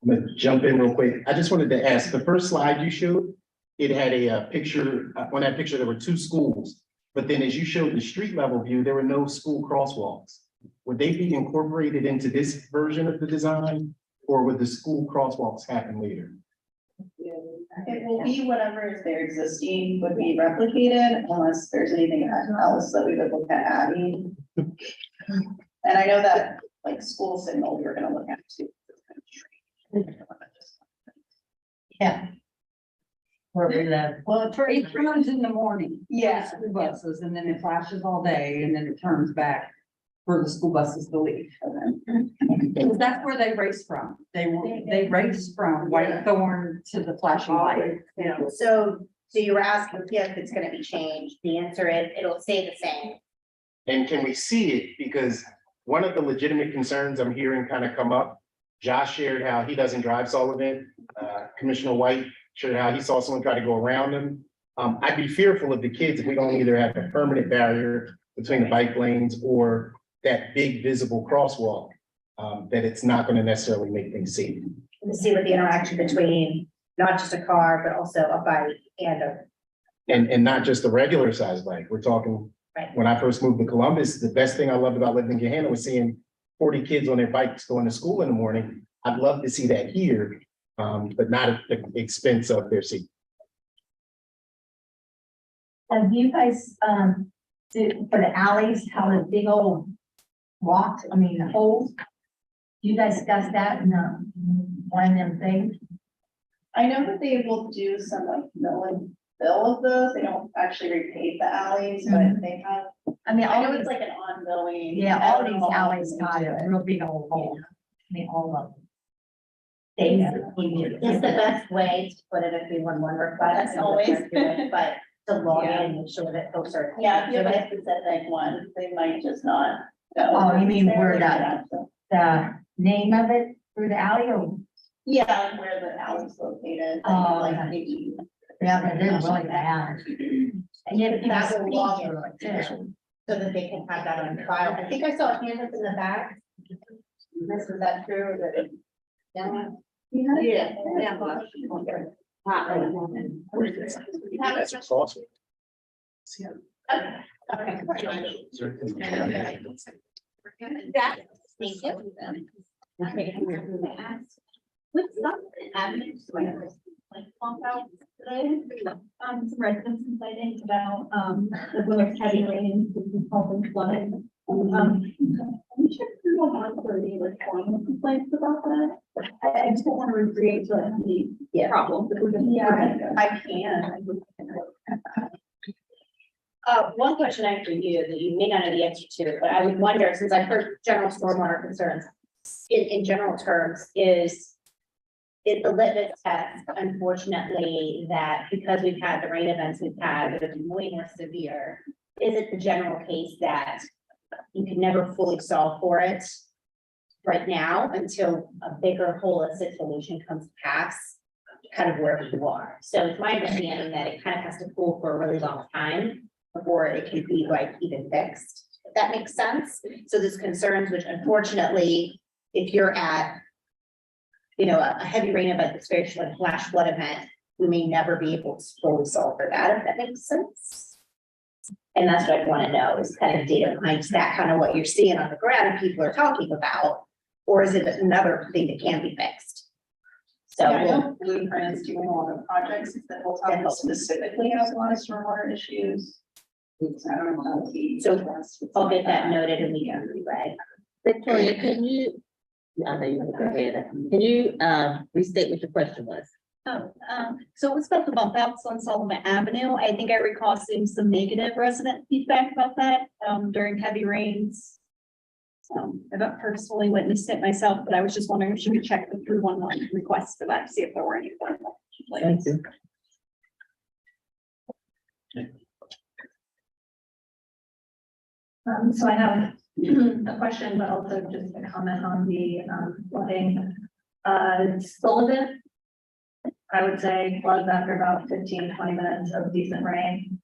I'm gonna jump in real quick. I just wanted to ask, the first slide you showed, it had a picture, on that picture, there were 2 schools. But then as you showed the street level view, there were no school crosswalks. Would they be incorporated into this version of the design? Or would the school crosswalks happen later? It will be whatever is there existing would be replicated unless there's anything else that we would look at adding. And I know that like school signal, we're gonna look at too. Yeah. Where we live. Well, it turns in the morning. Yeah. School buses, and then it flashes all day, and then it turns back for the school buses to leave. Because that's where they race from. They race from Whitethorn to the flashing light. So you were asking if it's gonna be changed. The answer is, it'll stay the same. And can we see it? Because one of the legitimate concerns I'm hearing kind of come up, Josh shared how he doesn't drive Sullivan. Commissioner White shared how he saw someone try to go around him. I'd be fearful of the kids if we don't either have a permanent barrier between the bike lanes or that big visible crosswalk, that it's not going to necessarily make things safe. To see what the interaction between not just a car, but also a bike and a. And not just a regular size bike. We're talking, Right. when I first moved to Columbus, the best thing I loved about living in Gahanna was seeing 40 kids on their bikes going to school in the morning. I'd love to see that here, but not at the expense of their seat. Have you guys, for the alleys, how the big old walks, holes? You guys discuss that in one of them things? I know that they will do some like mill and fill of those. They don't actually repave the alleys, but they have. I know it's like an ongoing. got a real big old hole. All of them. It's the best way to put it if we want one request. That's always. But to log in Yeah. and make sure that folks are. Yeah, if you have a specific one, they might just not. go. Oh, you mean where Yeah, The name of it through the alley or? Yeah, where the alley's located. Oh, Like okay. maybe. Yeah, but it is really bad. And yet people That will speed log through it too. So that they can have that on file. I think I saw a hand up in the back. This, is that true? Or that? Yeah. Yeah. That's exhausting. Okay. Thank you. What's up? Like, pump out today? Some residents complaining about, when there's heavy rain, and flooding. I'm sure people want to be like formal complaints about that. I just don't want to recreate the problem. Yeah, I can. One question I have for you that you may not know the answer to, but I would wonder, since I've heard general stormwater concerns, in general terms, is the litmus test, unfortunately, that because we've had the rain events we've had that have been way more severe, is it the general case that you can never fully solve for it right now until a bigger holistic solution comes to pass, kind of wherever you are? So it's my understanding that it kind of has to cool for a really long time before it can be like even fixed, if that makes sense. So there's concerns, which unfortunately, if you're at, you know, a heavy rain event, this very flash flood event, we may never be able to fully solve for that, if that makes sense. And that's what I want to know, is kind of data behind, is that kind of what you're seeing on the ground and people are talking about? Or is it another thing that can be fixed? So Yeah, I know Blueprints doing a lot of projects that will talk about specifically has a lot of stormwater issues. I don't know. So I'll get that noted and we can relay. Victoria, can you, I know you want to go ahead. Can you, restate what your question was? Oh, so it was about the bump outs on Solomon Avenue. I think I recall seeing some negative resident feedback about that, during heavy rains. I've not personally witnessed it myself, but I was just wondering if you could check the 311 requests for that, to see if there were any. Thank you. So I have a question, but also just a comment on the flooding. Sullivan, I would say floods after about 15-20 minutes of decent rain,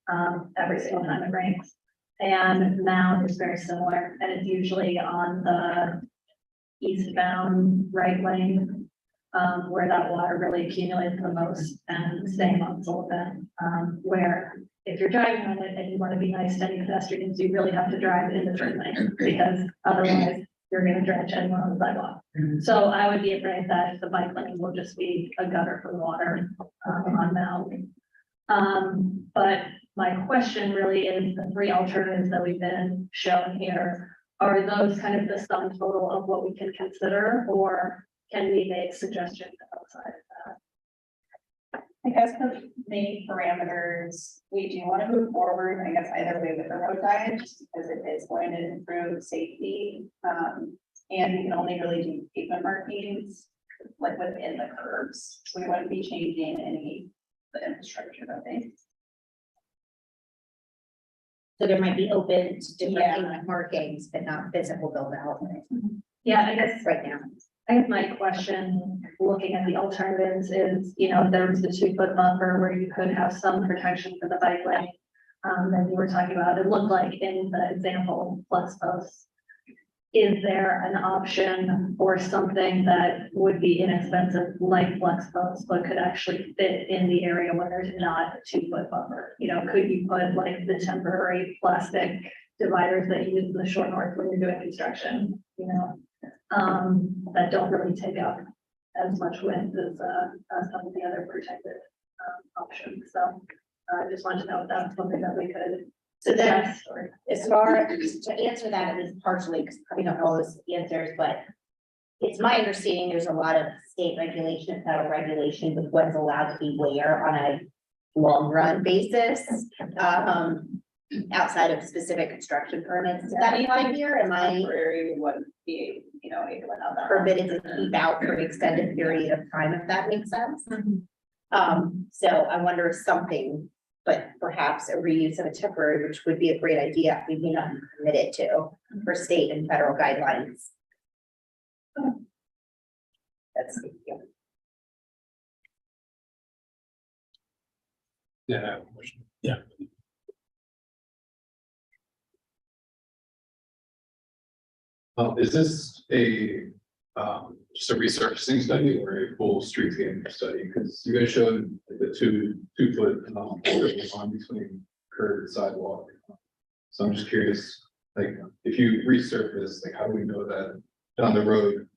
every single time it rains. And Mound is very similar, and it's usually on the eastbound right lane, where that water really accumulates the most, and same on Sullivan, where if you're driving on it and you want to be nice to any pedestrians, you really have to drive in the turn lane, because otherwise you're gonna drench anyone on the sidewalk. So I would be afraid that the bike lane will just be a gutter for water, on Mound. But my question really is, the three alternatives that we've been shown here, are those kind of the sum total of what we can consider, or can we make suggestions outside of that? I guess the main parameters, we do want to move forward, I guess, either way with the road diet, just because it is going to improve safety. And we can only really do pavement markings, like within the curbs. We wouldn't be changing any of the infrastructure of things. So there might be open to different Yeah. markings, but not physical build out Yeah, I guess right now. I guess my question, looking at the alternatives, is, you know, there was the 2-foot buffer where you could have some protection for the bike lane. That you were talking about, it looked like in the example, flex posts. Is there an option or something that would be inexpensive, like flex posts, but could actually fit in the area where there's not a 2-foot buffer? You know, could you put like the temporary plastic dividers that you use in the short north when you're doing construction, you know? That don't really take up as much wind as some of the other protected options. So I just wanted to know if that's something that we could So then, suggest or. as far as to answer that, at least partially, because probably don't know all those answers, but it's my understanding there's a lot of state regulation, federal regulation with what is allowed to be where on a long run basis. Outside of specific construction permits. Does that apply here? Am I Temporary wouldn't be, you know, able to have that. permitted to keep out for an extended period of time, if that makes sense? So I wonder if something, but perhaps a reuse of a temporary, which would be a great idea, we may not be committed to for state and federal guidelines. That's. Yeah. Yeah. Is this a just a resurfacing study or a full streetscape study? Because you guys showed the two foot on between curb and sidewalk. So I'm just curious, like, if you resurface, like, how do we know that down the road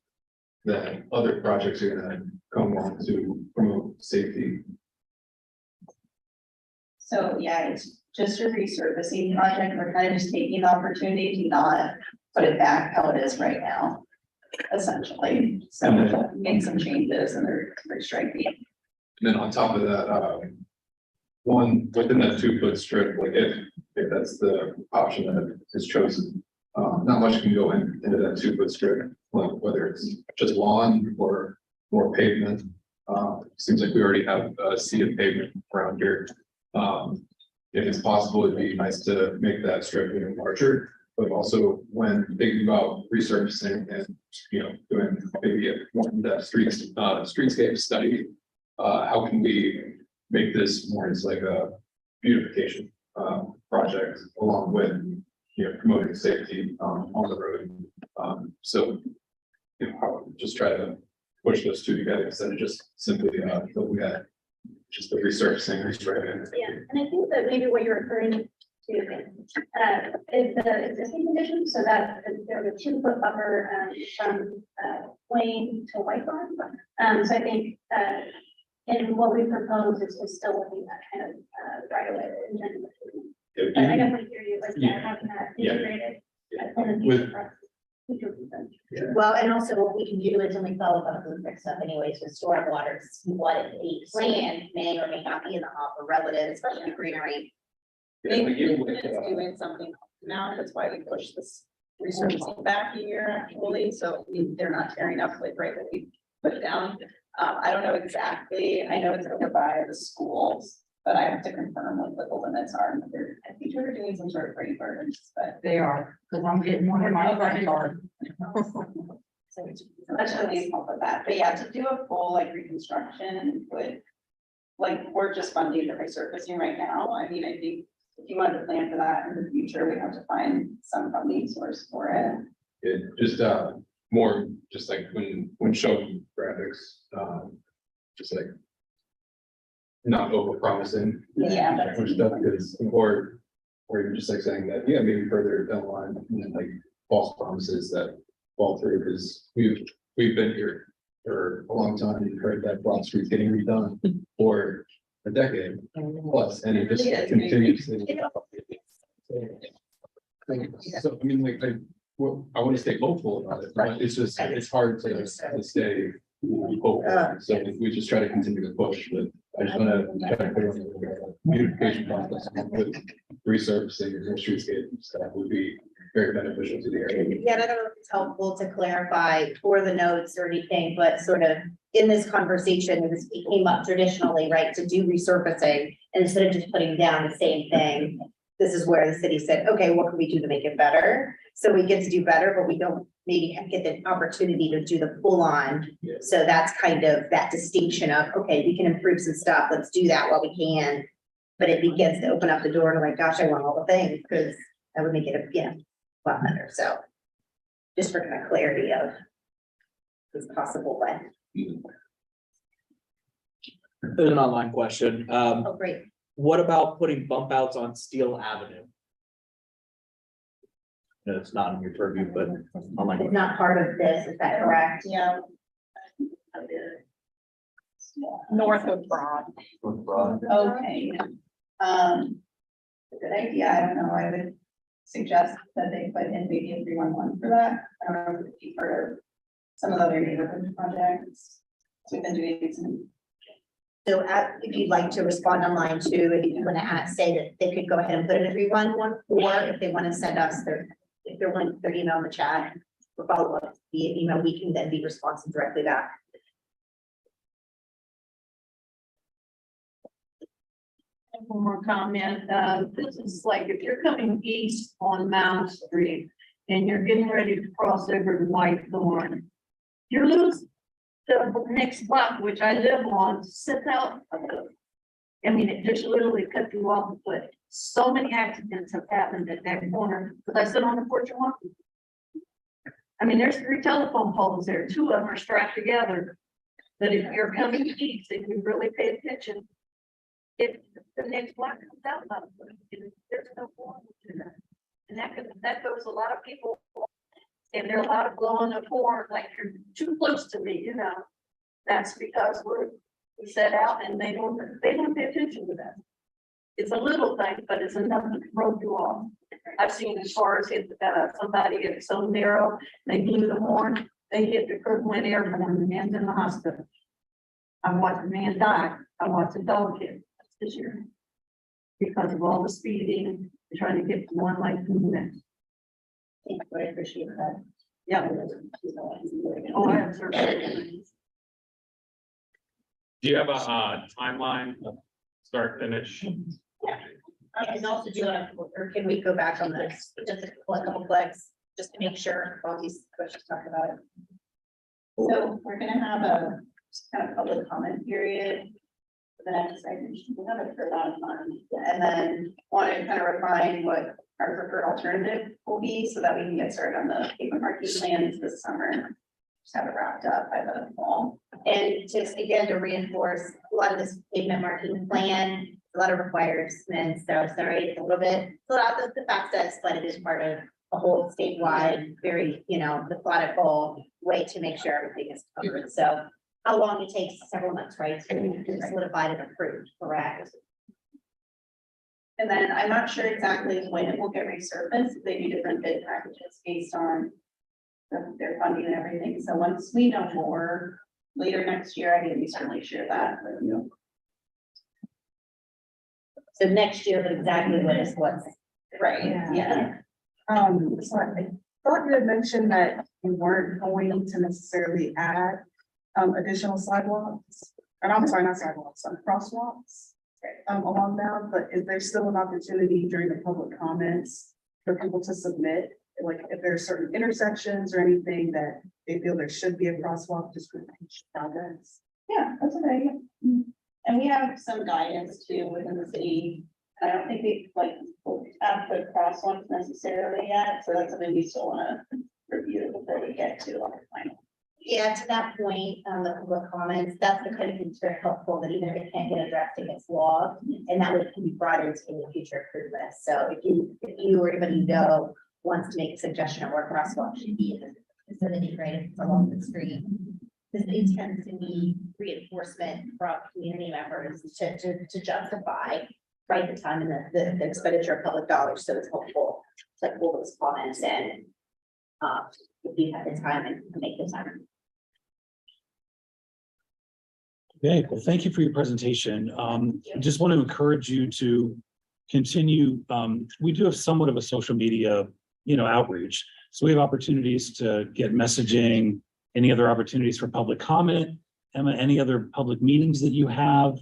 that other projects are gonna come along to promote safety? So, yeah, it's just a resurfacing project. We're kind of just taking the opportunity to not put it back how it is right now, essentially. So we'll make some changes and they're striking. And then on top of that, one, within that 2 foot strip, like if that's the option that is chosen, not much can go into that 2 foot strip, like whether it's just lawn or more pavement. Seems like we already have a sea of pavement around here. If it's possible, it'd be nice to make that strip even larger, but also when thinking about resurfacing and, doing maybe a one-depth streetscape study, how can we make this more as like a beautification project along with, promoting safety on the road. So, just try to push those two together instead of just simply looking at just the resurfacing. Yeah, and I think that maybe what you're referring to is the existing condition, so that there's a 2 foot buffer from Wayne to White Farm. So I think and what we propose is still looking at kind of right away. But I definitely hear you, like, having that integrated. Well, and also what we can do is when we follow up with the stuff anyways with stormwater, what a plan may or may not be in the hopper relative, especially in greenery. Maybe it's doing something now, that's why we push this resurfacing back a year actually, so they're not tearing up like right when we put it down. I don't know exactly, I know it's over by the schools, but I have to confirm what the limits are. I think we're doing some sort of rain gardens, but They are, because I'm getting one in my front yard. So that's really help with that. But yeah, to do a full like reconstruction would, like, we're just funding the resurfacing right now. I mean, I think if you wanted to plan for that in the future, we have to find some funding source for it. It just more just like when showing graphics, just like not over promising. Yeah, that's- Or stuff, because or even just like saying that, yeah, maybe further down the line, and then like false promises that fall through, because we've been here for a long time, and heard that Broad Street's getting redone for a decade plus, and it just continues. So, I mean, like, I want to stay hopeful about it, but it's just, it's hard to stay hopeful. So we just try to continue to push, but I just want to try to put on the beautification process with resurfacing and streetscape stuff would be very beneficial to the area. Yeah, and I don't know if it's helpful to clarify for the notes or anything, but sort of in this conversation, it came up traditionally, right, to do resurfacing, and instead of just putting down the same thing, this is where the city said, okay, what can we do to make it better? So we get to do better, but we don't maybe get the opportunity to do the full on. Yeah. So that's kind of that distinction of, okay, we can improve some stuff, let's do that while we can. But it begins to open up the door to like, gosh, I want all the things, because that would make it a lot better. So just for kind of clarity of this possible way. There's an online question. Oh, great. What about putting bump outs on Steel Avenue? No, it's not in your purview, but online. It's not part of this, is that correct? Yeah. North of Broad. Okay. Good idea. I don't know. I would suggest that they put in maybe a 311 for that. I don't know if it'd be part of some of the other neighborhood projects. So we've been doing some. So if you'd like to respond online too, if you want to say that they could go ahead and put it in 311, or if they want to send us if they're wanting their email in the chat or follow up via email, we can then be responsive directly back. One more comment, this is like if you're coming east on Mount Street and you're getting ready to cross over to Whitethorn, you're losing the next block, which I live on, sits out. I mean, it just literally cut you off, but so many accidents have happened at that corner, because I sit on the porch and walk. I mean, there's 3 telephone poles there, 2 of them are strapped together. That if you're coming east, if you really pay attention, if the next block comes out, there's no warning to that. And that goes a lot of people, and there are a lot of blowing of horn, like you're too close to me, you know. That's because we set out and they don't pay attention to that. It's a little thing, but it's enough to throw you off. I've seen as far as if somebody gets so narrow, they blew the horn, they hit the curb, went airborne, the man's in the hospital. I watched a man die. I watched a dog hit this year. Because of all the speeding, trying to get from one life to the next. I appreciate that. Yeah. Oh, I have certain. Do you have a timeline, start, finish? And also do or can we go back on this, just a couple clicks, just to make sure all these questions talk about it. So we're gonna have a kind of public comment period for the next item. We have it for a lot of fun. And then want to kind of refine what our preferred alternative will be so that we can get started on the pavement marking plans this summer. Just have it wrapped up by the fall. And just again, to reinforce a lot of this pavement marking plan, a lot of requirements, so sorry, it's a little bit, it's a lot of the facts, but it is part of a whole statewide, very, methodical way to make sure everything is covered. So how long it takes, several months, right? To solidify and approved, correct? And then I'm not sure exactly when it will get resurfaced. They do different bid packages based on their funding and everything. So once we know more later next year, I can be certainly share that with you. So next year, but exactly what's Right, yeah. So I thought you had mentioned that you weren't going to necessarily add additional sidewalks, and I'm sorry, not sidewalks, crosswalks along that, but is there still an opportunity during the public comments for people to submit, like if there are certain intersections or anything that they feel there should be a crosswalk just for each projects? Yeah, that's okay. And we have some guidance too within the city. I don't think we put crosswalks necessarily yet, so that's something we still wanna review before we get to like final. Yeah, to that point, the public comments, that's the kind of thing that's very helpful, that even if it can't get addressed, it gets logged, and that would be brought into any future improvements. So if you or anybody you know wants to make a suggestion of where crosswalk should be in the vicinity, right, if it's along the street, this intends to be reinforcement from community members to justify, right, the time and the expenditure of public dollars. So it's helpful to pull those comments in, if you have the time and make the time. Okay, well, thank you for your presentation. I just want to encourage you to continue. We do have somewhat of a social media, outreach. So we have opportunities to get messaging, any other opportunities for public comment, Emma, any other public meetings that you have,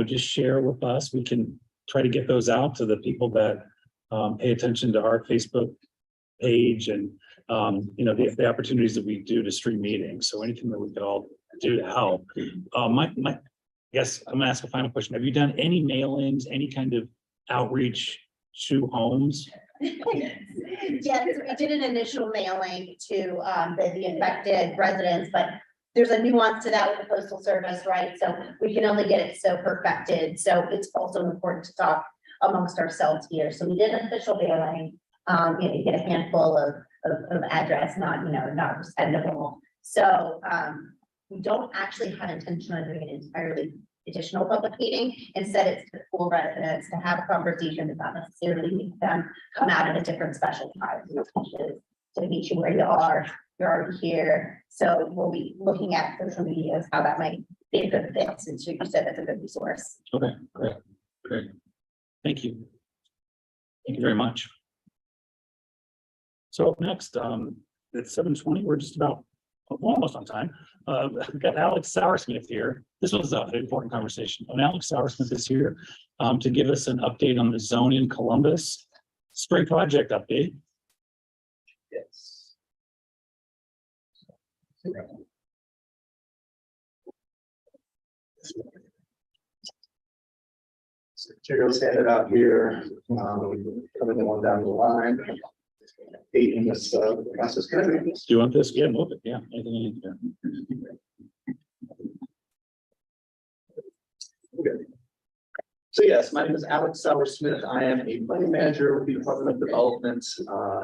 just share with us. We can try to get those out to the people that pay attention to our Facebook page and, the opportunities that we do to stream meetings. So anything that we could all do to help. Yes, I'm gonna ask a final question. Have you done any mailings, any kind of outreach to homes? Yes, we did an initial mailing to the affected residents, but there's a nuance to that with the postal service, right? So we can only get it so perfected. So it's also important to talk amongst ourselves here. So we did an official mailing, you get a handful of address, not sendable. So we don't actually have intention on doing an entirely additional public meeting. Instead, it's to full residents to have a conversation, not necessarily make them come out at a different special time. To meet you where you are, you're already here. So we'll be looking at social media, how that might be a good fit, since you said that's a good resource. Okay, great. Thank you. Thank you very much. So up next, it's 7:20. We're just about almost on time. We've got Alex Sauersmith here. This was an important conversation. And Alex Sauersmith is here to give us an update on the zone in Columbus. Spring project update. Yes. So materials handed out here, coming on down the line. in this process. Do you want this? Yeah, move it. Yeah. Anything you need to do. Okay. So yes, my name is Alex Sauer Smith. I am a planning manager with the Department of Development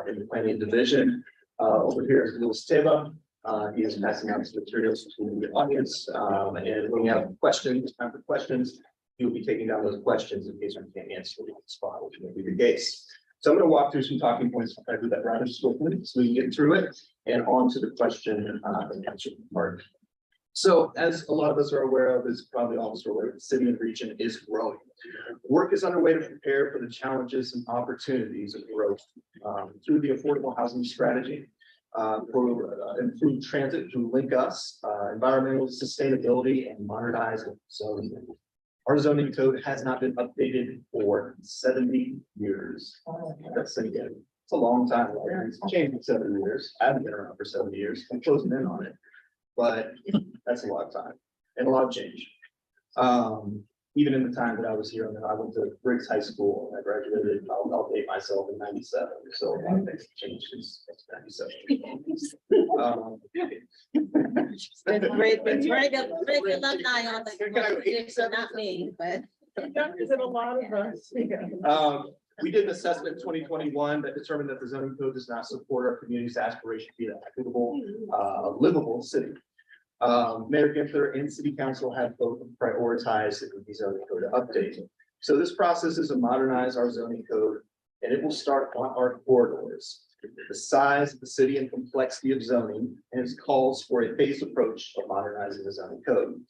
in the planning division. Over here is Louis Teba. He is passing out some materials to the audience. And when you have questions, time for questions, he'll be taking down those questions in case we can't answer the spot, which may be the case. So I'm going to walk through some talking points. I do that rather swiftly so we can get through it and on to the question and answer part. So as a lot of us are aware of, as probably all of us are aware, the city and region is growing. Work is underway to prepare for the challenges and opportunities of growth through the affordable housing strategy, for improved transit to link us, environmental sustainability and modernizing zoning. Our zoning code has not been updated for 70 years. That's again, it's a long time. It's changed in 70 years. I haven't been around for 70 years. I'm closing in on it. But that's a lot of time and a lot of change. Even in the time that I was here, I went to Briggs High School and I graduated, I'll date myself in 97. So a lot of things have changed since 97. Right alumni on the, not me, but. Younger than a lot of us. We did an assessment in 2021 that determined that the zoning code does not support our community's aspiration to be an equitable, livable city. Mayor Ginther and City Council have both prioritized the zoning code update. So this process is to modernize our zoning code, and it will start on our corridors. The size of the city and complexity of zoning and its calls for a phased approach of modernizing the zoning code.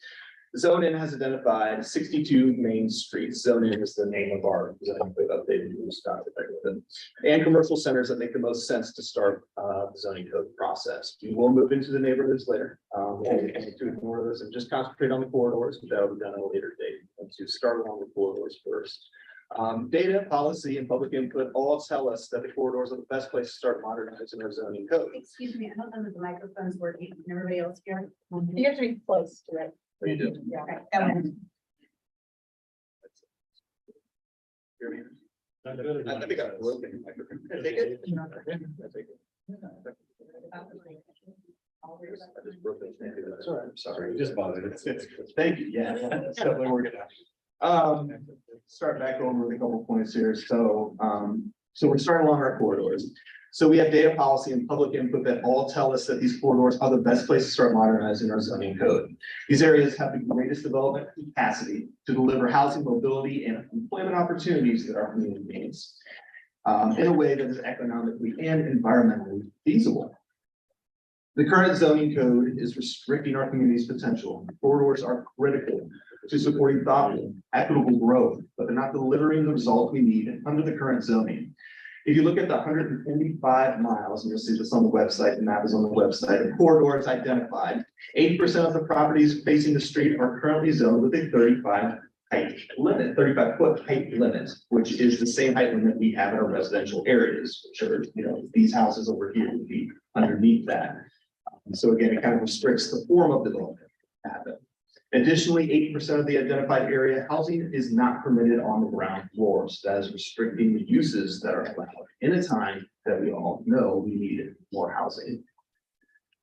Zonin has identified 62 main streets. Zonin is the name of our zoning code updated and commercial centers that make the most sense to start the zoning code process. We will move into the neighborhoods later. We'll to ignore those and just concentrate on the corridors, but that will be done at a later date. And to start along the corridors first. Data, policy, and public input all tell us that the corridors are the best place to start modernizing our zoning code. Excuse me, I don't know if the microphone's working. Can everybody else hear? You have to be close to it. What do you do? Yeah, okay. Go ahead. I think I'm broken. Can I take it? Can I take it? I just broke it. That's all right. I'm sorry. Just bothered. Thank you. Yeah. That's definitely working out. Start back over with a couple points here. So we're starting along our corridors. So we have data policy and public input that all tell us that these corridors are the best place to start modernizing our zoning code. These areas have the greatest development capacity to deliver housing, mobility, and employment opportunities that our community needs in a way that is economically and environmentally feasible. The current zoning code is restricting our community's potential. Corridors are critical to supporting thoughtful, equitable growth, but they're not delivering the result we need under the current zoning. If you look at the 145 miles, and you'll see this on the website, the map is on the website, the corridors identified, 80% of the properties facing the street are currently zoned with a 35 foot height limit, which is the same height limit we have in our residential areas, which are, these houses over here would be underneath that. So again, it kind of restricts the form of development happen. Additionally, 80% of the identified area housing is not permitted on the ground floor. So that is restricting the uses that are allowed in a time that we all know we need more housing.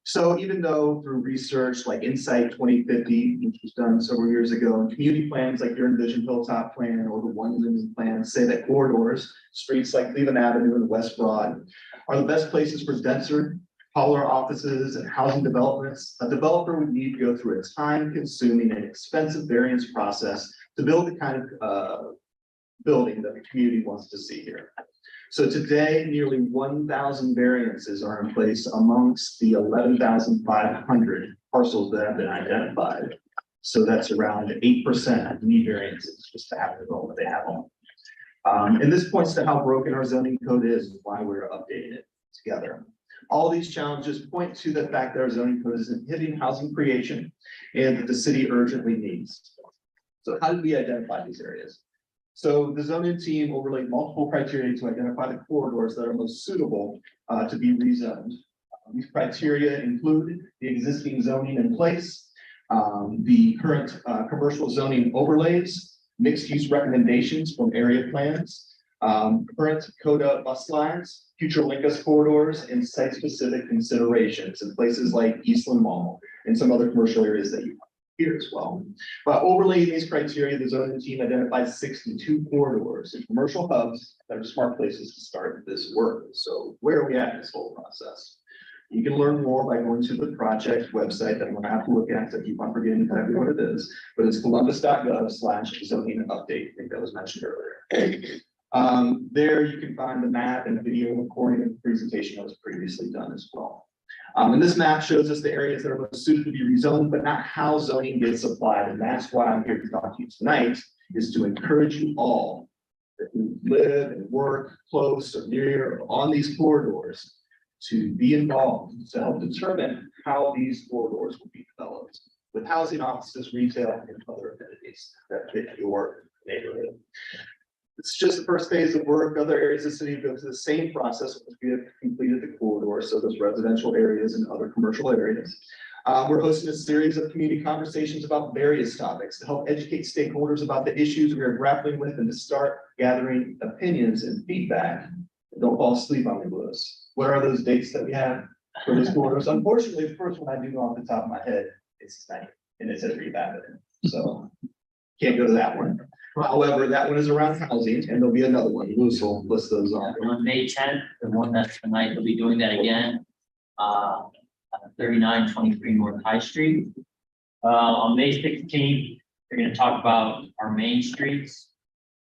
So even though through research like Insight 2050, which was done several years ago, and community plans like your Envision Hilltop Plan or the One Living Plan say that corridors, streets like Cleveland Avenue and West Broad are the best places for denser, taller offices and housing developments, a developer would need to go through a time-consuming and expensive variance process to build the kind of building that the community wants to see here. So today, nearly 1,000 variances are in place amongst the 11,500 parcels that have been identified. So that's around 8% of need variances just to have the development they have on. And this points to how broken our zoning code is and why we're updating it together. All these challenges point to the fact that our zoning code is inhibiting housing creation and that the city urgently needs. So how did we identify these areas? So the zoning team overlaid multiple criteria to identify the corridors that are most suitable to be rezoned. These criteria include the existing zoning in place, the current commercial zoning overlays, mixed use recommendations from area plans, Current CODA bus lines, future Linkus corridors, and site-specific considerations in places like Eastland Mall and some other commercial areas that you have here as well. But overlaying these criteria, the zoning team identified 62 corridors and commercial hubs that are smart places to start this work. So where are we at in this whole process? You can learn more by going to the project website that I'm gonna have to look at to keep on forgetting exactly what it is, but it's columbus.gov/zoning update. I think that was mentioned earlier. There you can find the map and video recording of the presentation that was previously done as well. And this map shows us the areas that are most suited to be rezoned, but not how zoning gets applied. And that's why I'm here to talk to you tonight, is to encourage you all that who live and work close or near or on these corridors to be involved to help determine how these corridors will be developed with housing offices, retail, and other amenities that fit your neighborhood. It's just the first phase of work. Other areas of the city go through the same process once we have completed the corridor. So those residential areas and other commercial areas. We're hosting a series of community conversations about various topics to help educate stakeholders about the issues we are grappling with and to start gathering opinions and feedback. Don't fall asleep on me, Lewis. What are those dates that we have for those corridors? Unfortunately, the first one I do know off the top of my head is tonight, and it says revamped. So can't go to that one. However, that one is around housing, and there'll be another one. Lewis will list those off. On May 10th, the one that's tonight, they'll be doing that again. 3923 North High Street. On May 16th, they're going to talk about our main streets.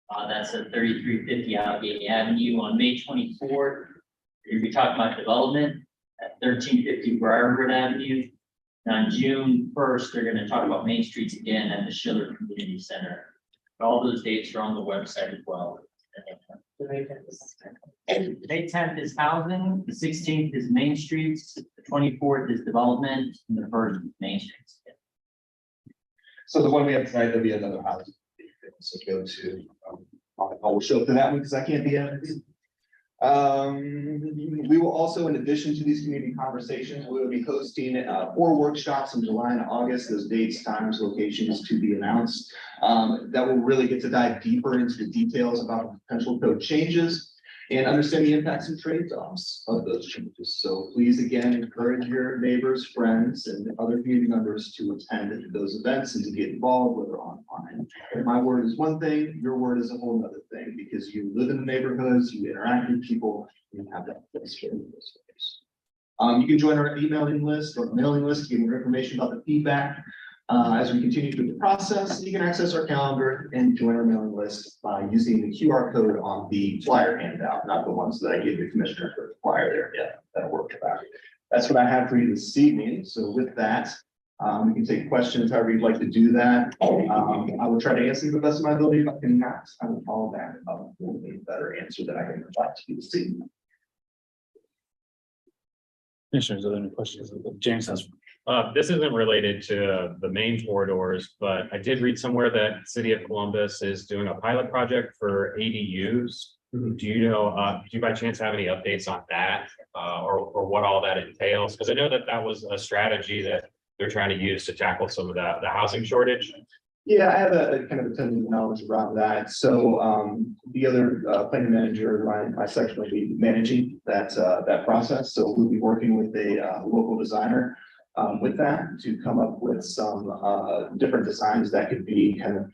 That's at 3350 Allegheny Avenue. On May 24th, we're going to be talking about development at 1350 Briarwood Avenue. And on June 1st, they're going to talk about main streets again at the Schiller Community Center. All those dates are on the website as well. May 10th is housing, the 16th is main streets, the 24th is development, and the 1st is main streets. So the one we have tonight, there'll be another house. So go to, I will show up to that one because I can't be at it. We will also, in addition to these community conversations, we will be hosting 4 workshops in July and August. Those dates, times, locations to be announced. That will really get to dive deeper into the details about potential code changes and understand the impacts and trade-offs of those changes. So please, again, encourage your neighbors, friends, and other community members to attend those events and to get involved, whether online. My word is one thing, your word is a whole other thing, because you live in the neighborhoods, you interact with people, you have that place here in this space. You can join our emailing list or mailing list to get more information about the feedback. As we continue through the process, you can access our calendar and join our mailing list by using the QR code on the flyer handout, not the ones that I gave the commissioner for the flyer there. Yeah, that'll work for that. That's what I have for you this evening. So with that, we can take questions however you'd like to do that. I will try to answer to the best of my ability. If I cannot, I will follow back up with a better answer that I can provide to you this evening. Commissioners, are there any questions? James has. This isn't related to the main corridors, but I did read somewhere that City of Columbus is doing a pilot project for ADUs. Do you know, do you by chance have any updates on that, or what all that entails? Because I know that that was a strategy that they're trying to use to tackle some of the housing shortage. Yeah, I have a kind of a ton of knowledge around that. So the other planning manager, my section will be managing that process. So we'll be working with a local designer with that to come up with some different designs that could be kind of,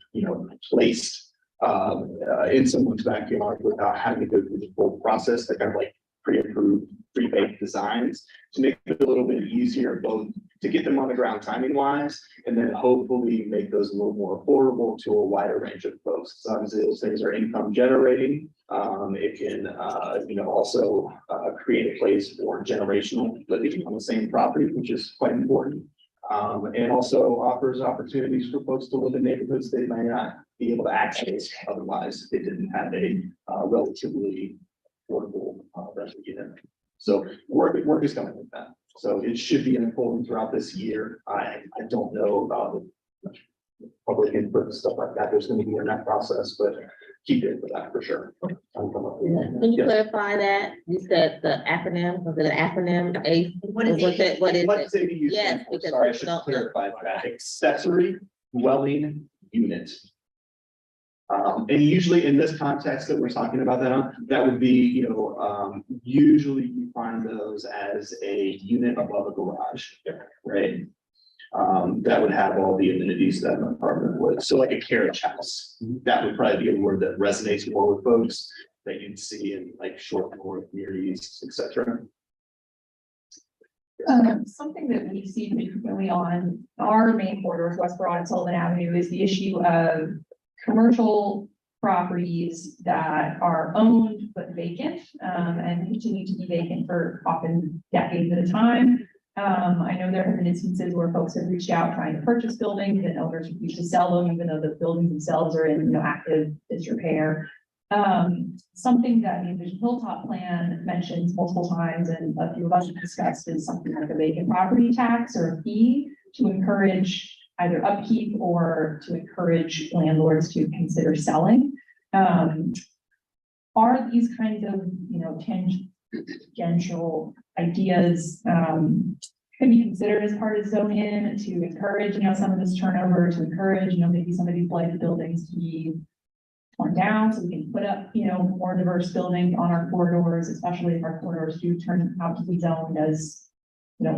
placed in someone's backyard without having to go through the full process. That kind of like pre-approved, pre-baked designs to make it a little bit easier, both to get them on the ground timing wise, and then hopefully make those a little more affordable to a wider range of folks. So obviously those things are income generating. It can, also create a place for generational living on the same property, which is quite important. And also offers opportunities for folks to live in neighborhoods they might not be able to access otherwise if they didn't have a relatively affordable rental unit. So work is coming with that. So it should be unfolding throughout this year. I don't know about public input and stuff like that. There's going to be in that process, but keep it for that for sure. Can you clarify that? You said the acronym, was it an acronym? What is it? What is it? Yes, because sorry, I should clarify that. Accessory dwelling unit. And usually in this context that we're talking about that would be, usually you find those as a unit above a garage, right? That would have all the amenities that an apartment would. So like a carriage house, that would probably be a word that resonates more with folks that you'd see in like short form communities, et cetera. Something that we see frequently on our main corridors, West Broad and Sullivan Avenue, is the issue of commercial properties that are owned but vacant, and continue to be vacant for often decades at a time. I know there have been instances where folks have reached out trying to purchase buildings and owners refuse to sell them, even though the buildings themselves are in, active disrepair. Something that the Envision Hilltop plan mentions multiple times and a few of us have discussed is something like a vacant property tax or a fee to encourage either upkeep or to encourage landlords to consider selling. Are these kinds of, tangential ideas, can be considered as part of zone in to encourage, some of this turnover, to encourage, maybe some of these blighted buildings to be torn down so we can put up, more diverse buildings on our corridors, especially if our corridors do turn out to be zoned as,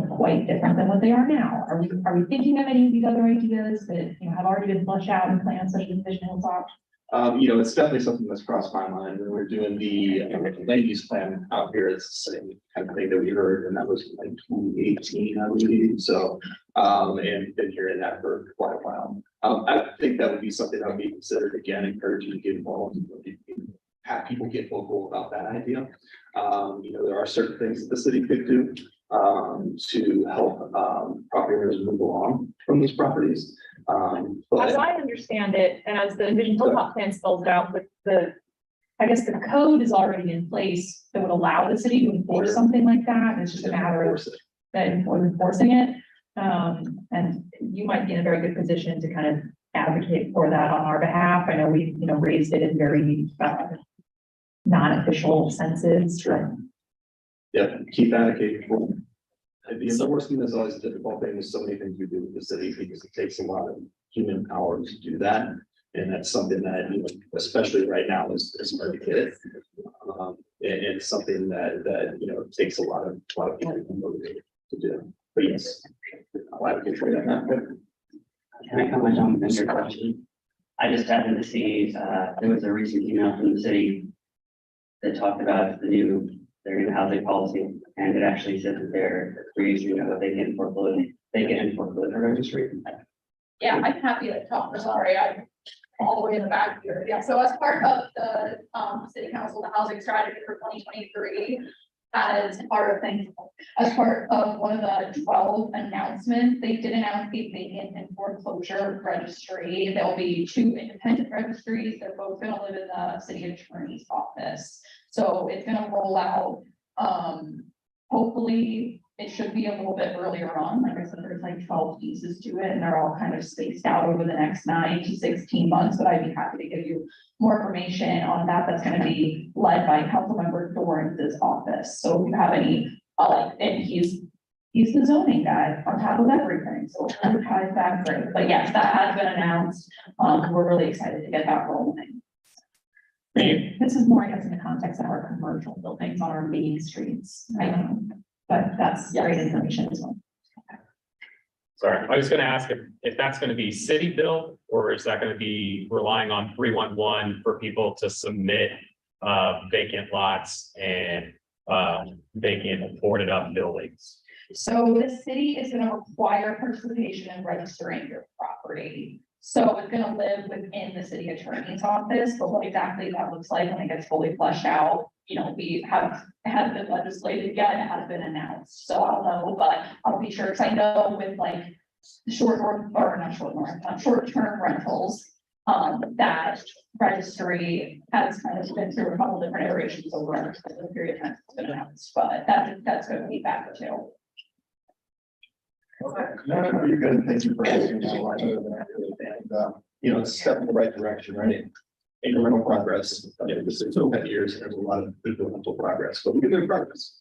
quite different than what they are now. Are we thinking of any of these other ideas that, have already been fleshed out in plans such as Envision Hilltop? It's definitely something that's crossed my mind when we're doing the land use plan out here. It's the same kind of thing that we heard, and that was like 2018, I believe. So, and been hearing that for quite a while. I think that would be something that would be considered again, encouraging to get involved, have people get vocal about that idea. There are certain things that the city could do to help property owners move along from these properties. As I understand it, and as the Envision Hilltop plan spells it out, with I guess the code is already in place that would allow the city to enforce something like that. It's just a matter of enforcing it. And you might be in a very good position to kind of advocate for that on our behalf. I know we, raised it in very non-official senses. Sure. Yeah, keep advocating for it. The enforcement is always a difficult thing. There's so many things we do with the city because it takes a lot of human power to do that. And that's something that, especially right now is hard to get. And it's something that takes a lot of people motivated to do. But yes, I'll advocate for that. Can I comment on your question? I just happened to see, there was a recent email from the city that talked about their new housing policy, and it actually said that they're using what they can foreclose registry. Yeah, I'm happy to talk. Sorry, I'm all the way in the back here. Yeah, so as part of the city council, the housing strategy for 2023, as part of one of the 12 announcements, they did announce the vacant and foreclosure registry. There'll be 2 independent registries. They're both going to live in the city attorney's office. So it's going to roll out. Hopefully it should be a little bit earlier on. Like I said, there's like 12 pieces to it and they're all kind of spaced out over the next 9 to 16 months, but I'd be happy to give you more information on that. That's going to be led by Councilmember Dorrance's office. So if you have any, and he's the zoning guy on top of everything. So advertise that great. But yes, that has been announced. We're really excited to get that rolling. This is more, I guess, in the context of our commercial buildings on our main streets. But that's great information as well. Sorry, I was going to ask if that's going to be city built, or is that going to be relying on 311 for people to submit vacant lots and vacant boarded up buildings? So the city is going to require participation in registering your property. So it's going to live within the city attorney's office, but what exactly that looks like when it gets fully fleshed out, we hasn't been legislated yet, it has been announced. So I don't know, but I'll be sure, because I know with like short-term rentals, that registry has kind of been through a couple different iterations over the period of time it's been announced, but that's going to be back too. No, you're good. Thank you for asking. It's a step in the right direction, right? Incremental progress. It's so many years, and there's a lot of incremental progress, but we can make progress.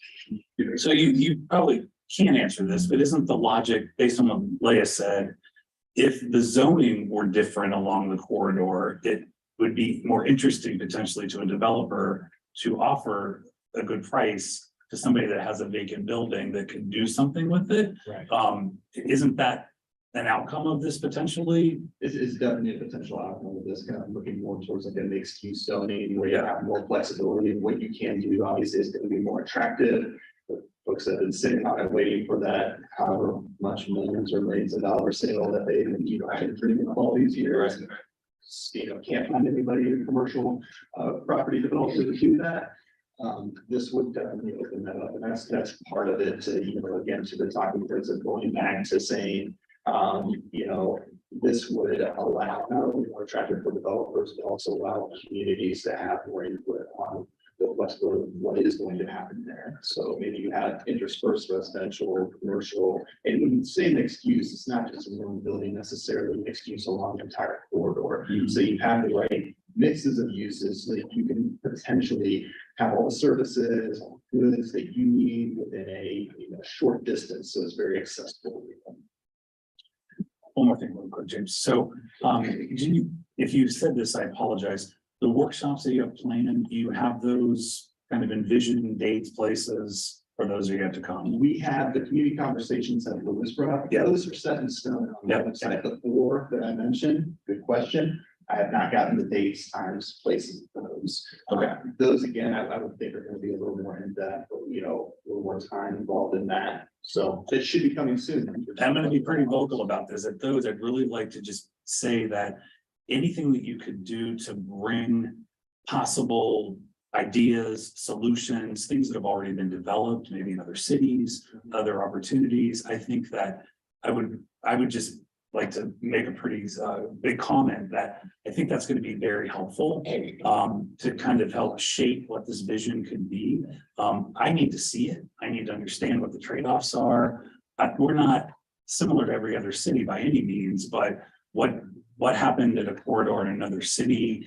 So you probably can't answer this, but isn't the logic based on what Leah said? If the zoning were different along the corridor, would be more interesting potentially to a developer to offer a good price to somebody that has a vacant building that can do something with it. Right. Isn't that an outcome of this potentially? It's definitely a potential outcome of this, kind of looking more towards like a mixed use zoning where you have more flexibility in what you can do. Obviously, it's gonna be more attractive. But folks that have been sitting on it waiting for that, however much millions or millions of dollars sale that they, had dreaming of all these years. Can't find anybody in commercial property developer to do that. This would definitely open that up, and that's part of it. To, again, to the talking points of going back to saying, this would allow not only more attractive for developers, but also allow communities to have more input on the flexibility of what is going to happen there. So maybe you have interspersed residential, commercial, and when you say mixed use, it's not just in one building necessarily, mixed use along the entire corridor. So you have the right mixes of uses so that you can potentially have all the services, all the goods that you need within a short distance. So it's very accessible. One more thing, real quick, James. So, if you said this, I apologize. The workshops that you have planned, do you have those kind of envisioned dates, places, or those are yet to come? We have the community conversations that Louis brought up. Yeah, those are set in stone on the website. The four that I mentioned, good question. I have not gotten the dates, times, places for those. Okay. Those again, I would think are going to be a little more in depth, a little more time involved in that. So it should be coming soon. I'm going to be pretty vocal about this. At those, I'd really like to just say that anything that you could do to bring possible ideas, solutions, things that have already been developed, maybe in other cities, other opportunities. I think that I would just like to make a pretty big comment that I think that's going to be very helpful to kind of help shape what this vision could be. I need to see it. I need to understand what the trade-offs are. We're not similar to every other city by any means, but what happened at a corridor in another city?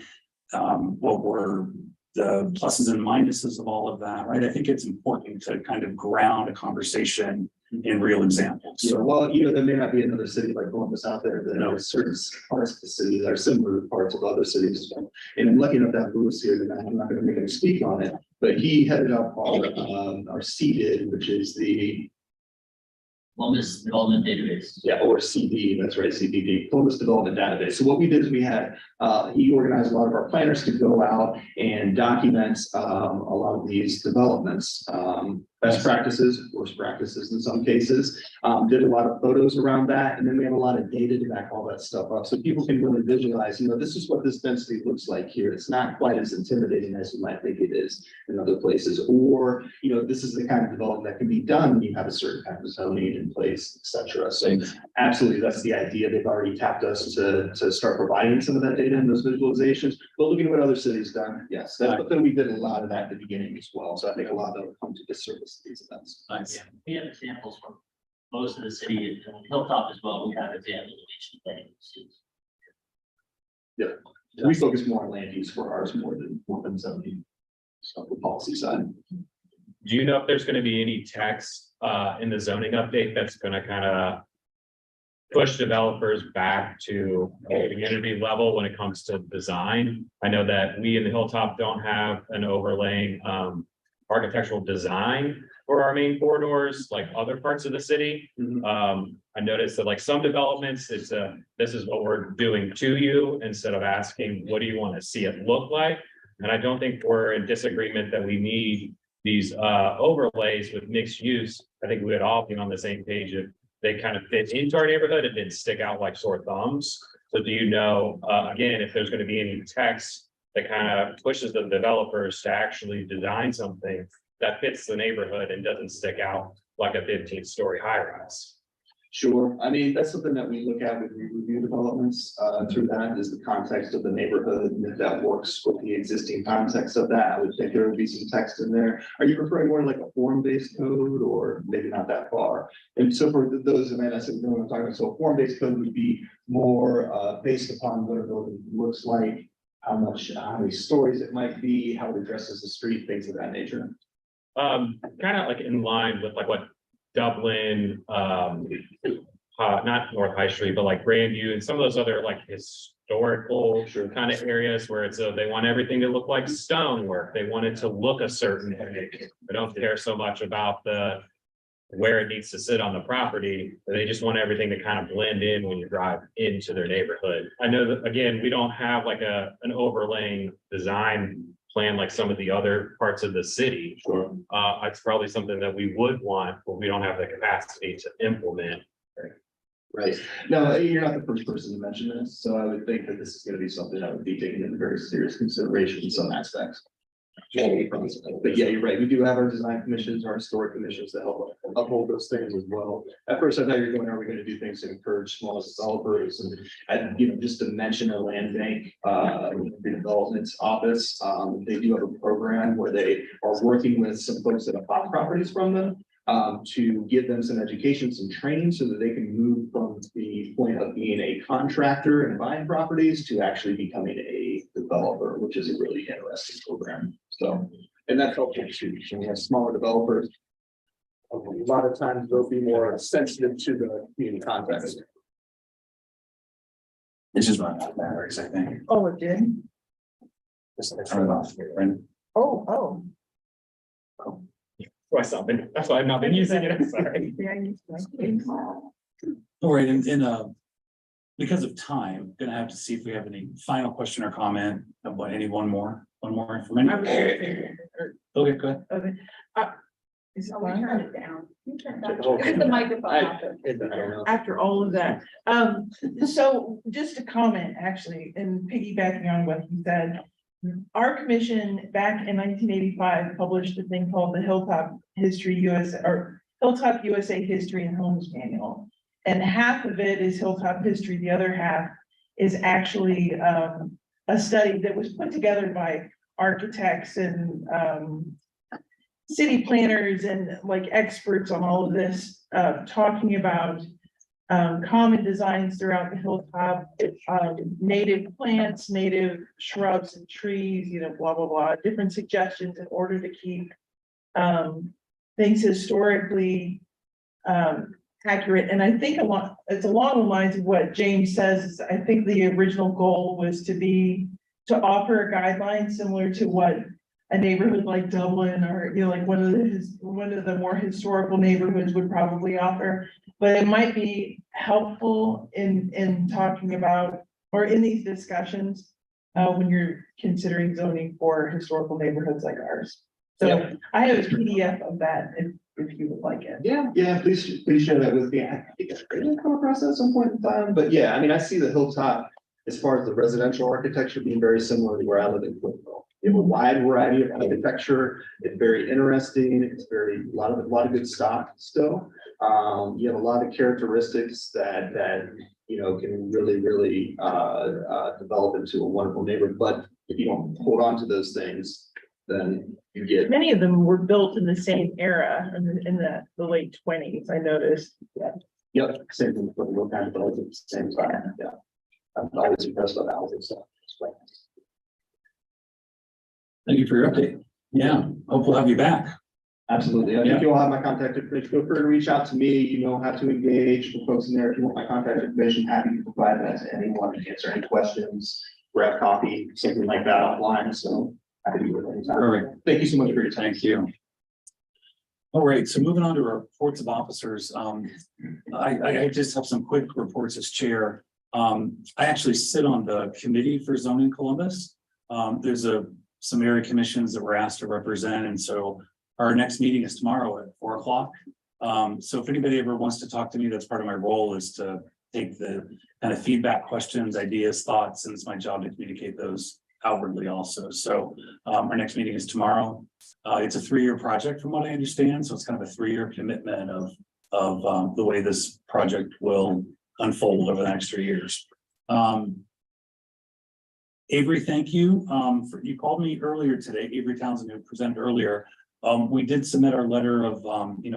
What were the pluses and minuses of all of that, right? I think it's important to kind of ground a conversation in real examples. So, well, there may not be another city like Columbus out there, that there are certain parts of the city that are similar to parts of other cities. And I'm lucky enough to have Louis here tonight. I'm not going to make him speak on it, but he headed up our CDID, which is the Columbus Development Database. Yeah, or CD, that's right, CDD, Columbus Development Database. So what we did is we had, he organized a lot of our planners to go out and document a lot of these developments. Best practices, worst practices in some cases, did a lot of photos around that. And then we have a lot of data to back all that stuff up. So people can really visualize, this is what this density looks like here. It's not quite as intimidating as you might think it is in other places. Or, this is the kind of development that can be done when you have a certain kind of zoning in place, et cetera. So absolutely, that's the idea. They've already tapped us to start providing some of that data and those visualizations. But looking at what other cities done, yes, but then we did a lot of that at the beginning as well. So I think a lot of that will come to this service. These events. Nice. Yeah, we have examples from most of the city, Hilltop as well. We have examples of each thing. Yeah, we focus more on land use for ours more than zoning. So the policy side. Do you know if there's going to be any text in the zoning update that's going to kind of push developers back to a community level when it comes to design? I know that we in the Hilltop don't have an overlaying architectural design for our main corridors, like other parts of the city. I noticed that like some developments, this is what we're doing to you instead of asking, what do you want to see it look like? And I don't think we're in disagreement that we need these overlays with mixed use. I think we would all be on the same page if they kind of fit into our neighborhood and didn't stick out like sore thumbs. So do you know, again, if there's going to be any text that kind of pushes the developers to actually design something that fits the neighborhood and doesn't stick out like a 15-story high rise? Sure. I mean, that's something that we look at when we review developments through that is the context of the neighborhood. And if that works with the existing context of that, I would think there would be some text in there. Are you referring more to like a form-based code or maybe not that far? And so for those of us that know what I'm talking about, so a form-based code would be more based upon what a building looks like, how many stories it might be, how it addresses the street, things of that nature. Kind of like in line with like what Dublin, not North High Street, but like Grandview and some of those other like historical kind of areas where they want everything to look like stonework. They want it to look a certain way. They don't care so much about where it needs to sit on the property. They just want everything to kind of blend in when you drive into their neighborhood. I know that, again, we don't have like an overlaying design plan like some of the other parts of the city. Sure. It's probably something that we would want, but we don't have the capacity to implement. Right. No, you're not the first person to mention this, so I would think that this is gonna be something that would be taken into very serious consideration in some aspects. But yeah, you're right. We do have our design commissions, our historic commissions that help uphold those things as well. At first, I thought you were going, are we gonna do things to encourage small developers and, you know, just to mention a land bank, redevelopment office. They do have a program where they are working with some folks that have bought properties from them. To give them some education, some training so that they can move from the point of being a contractor and buying properties to actually becoming a developer, which is a really interesting program. So, and that's helpful too. So we have smaller developers. A lot of times they'll be more sensitive to the community context. It's just running out of batteries, I think. Oh, it did? Just turn it off here, right? Oh. Try something. That's why I've not been using it. I'm sorry. Yeah, I used to. All right, because of time, gonna have to see if we have any final question or comment. One more from anyone. Okay, go ahead. Okay. Is it on? Turn it down. Give the microphone. After all of that, so just a comment, actually, and piggybacking on what you said. Our commission back in 1985 published a thing called the Hilltop History USA or Hilltop USA History and Homes Manual. And half of it is Hilltop history. The other half is actually a study that was put together by architects and city planners and like experts on all of this, talking about common designs throughout the hilltop, native plants, native shrubs and trees, you know, blah, blah, blah, different suggestions in order to keep things historically accurate. And I think it's along the lines of what James says, is I think the original goal was to offer a guideline similar to what a neighborhood like Dublin or, you know, like one of the more historical neighborhoods would probably offer. But it might be helpful in talking about, or in these discussions, when you're considering zoning for historical neighborhoods like ours. So I have a PDF of that if you would like it. Yeah, please share that with me. I think it's great to come across that at some point in time, but yeah, I mean, I see the hilltop as far as the residential architecture being very similar to where I live in Clifton. You have a wide variety of architecture. It's very interesting. It's a lot of good stock still. You have a lot of characteristics that you know can really develop into a wonderful neighborhood. But if you don't hold on to those things, then you get many of them were built in the same era in the late 20s. I noticed. Yep, same thing for the kind of buildings at the same time. Yeah, I'm always impressed by the housing stuff. Thank you for your update. Yeah, hope we'll have you back. Absolutely. I think you all have my contact information. Feel free to reach out to me. You know how to engage the folks in there. If you want my contact information, happy to provide that to anyone to answer any questions, grab coffee, something like that offline. So happy to do it anytime. All right. Thank you so much for your time. Thank you. All right, so moving on to reports of officers. I just have some quick reports as chair. I actually sit on the committee for zoning Columbus. There's some area commissions that we're asked to represent, and so our next meeting is tomorrow at 4 o'clock. So if anybody ever wants to talk to me, that's part of my role, is to take the kind of feedback, questions, ideas, thoughts, and it's my job to communicate those outwardly also. So our next meeting is tomorrow. It's a 3-year project from what I understand, so it's kind of a 3-year commitment of the way this project will unfold over the next 3 years. Avery, thank you. You called me earlier today, Avery Townsend, who presented earlier. We did submit our letter of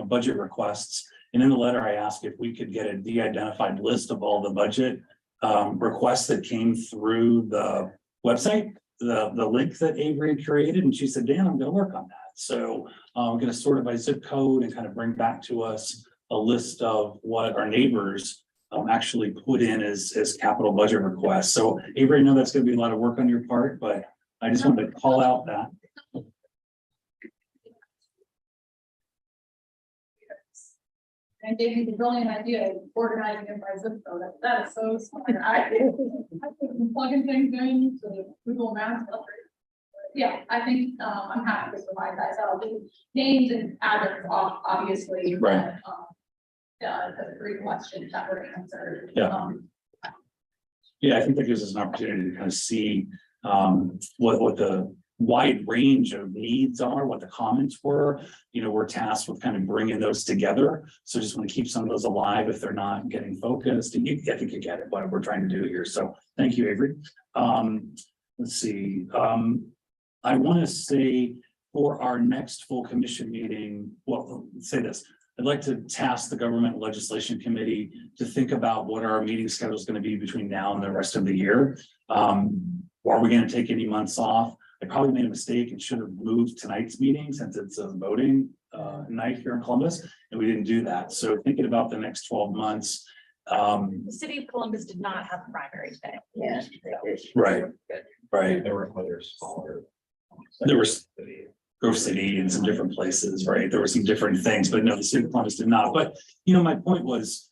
budget requests. And in the letter, I asked if we could get a de-identified list of all the budget requests that came through the website, the link that Avery created. And she said, Dan, I'm going to work on that. So I'm going to sort it by zip code and kind of bring back to us a list of what our neighbors actually put in as capital budget requests. So Avery, I know that's gonna be a lot of work on your part, but I just wanted to call out that. And gave me the brilliant idea of organizing it by zip code. That is so smart. I plugging things in to Google Maps. Yeah, I think, I'm happy to provide that. So I'll do names and addresses off, obviously. Right. but, yeah, that's a great question that were answered. Yeah. Yeah, I think that gives us an opportunity to kind of see what the wide range of needs are, what the comments were. You know, we're tasked with kind of bringing those together. So just want to keep some of those alive if they're not getting focused. And I think you get it, what we're trying to do here. So thank you, Avery. Let's see. I want to say for our next full commission meeting, well, let's say this. I'd like to task the Government Legislation Committee to think about what our meeting schedule is going to be between now and the rest of the year. Are we going to take any months off? I probably made a mistake and should have moved tonight's meeting since it's a voting night here in Columbus, and we didn't do that. So thinking about the next 12 months. The city of Columbus did not have a primary today. Yeah. Right. Right. There were other smaller. There was Grove City and some different places, right? There were some different things, but no, the city of Columbus did not. But, you know, my point was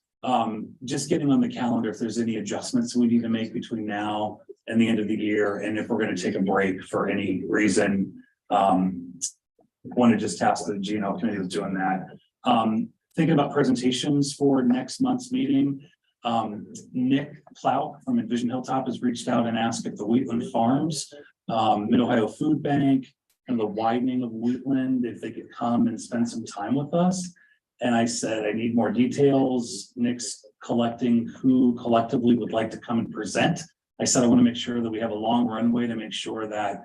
just getting on the calendar, if there's any adjustments we need to make between now and the end of the year, and if we're going to take a break for any reason. Want to just task the GNL committee with doing that. Thinking about presentations for next month's meeting. Nick Plout from Envision Hilltop has reached out and asked if the Wheatland Farms, Mid-Ohio Food Bank, and the widening of Wheatland, if they could come and spend some time with us. And I said, I need more details. Nick's collecting who collectively would like to come and present. I said, I want to make sure that we have a long runway to make sure that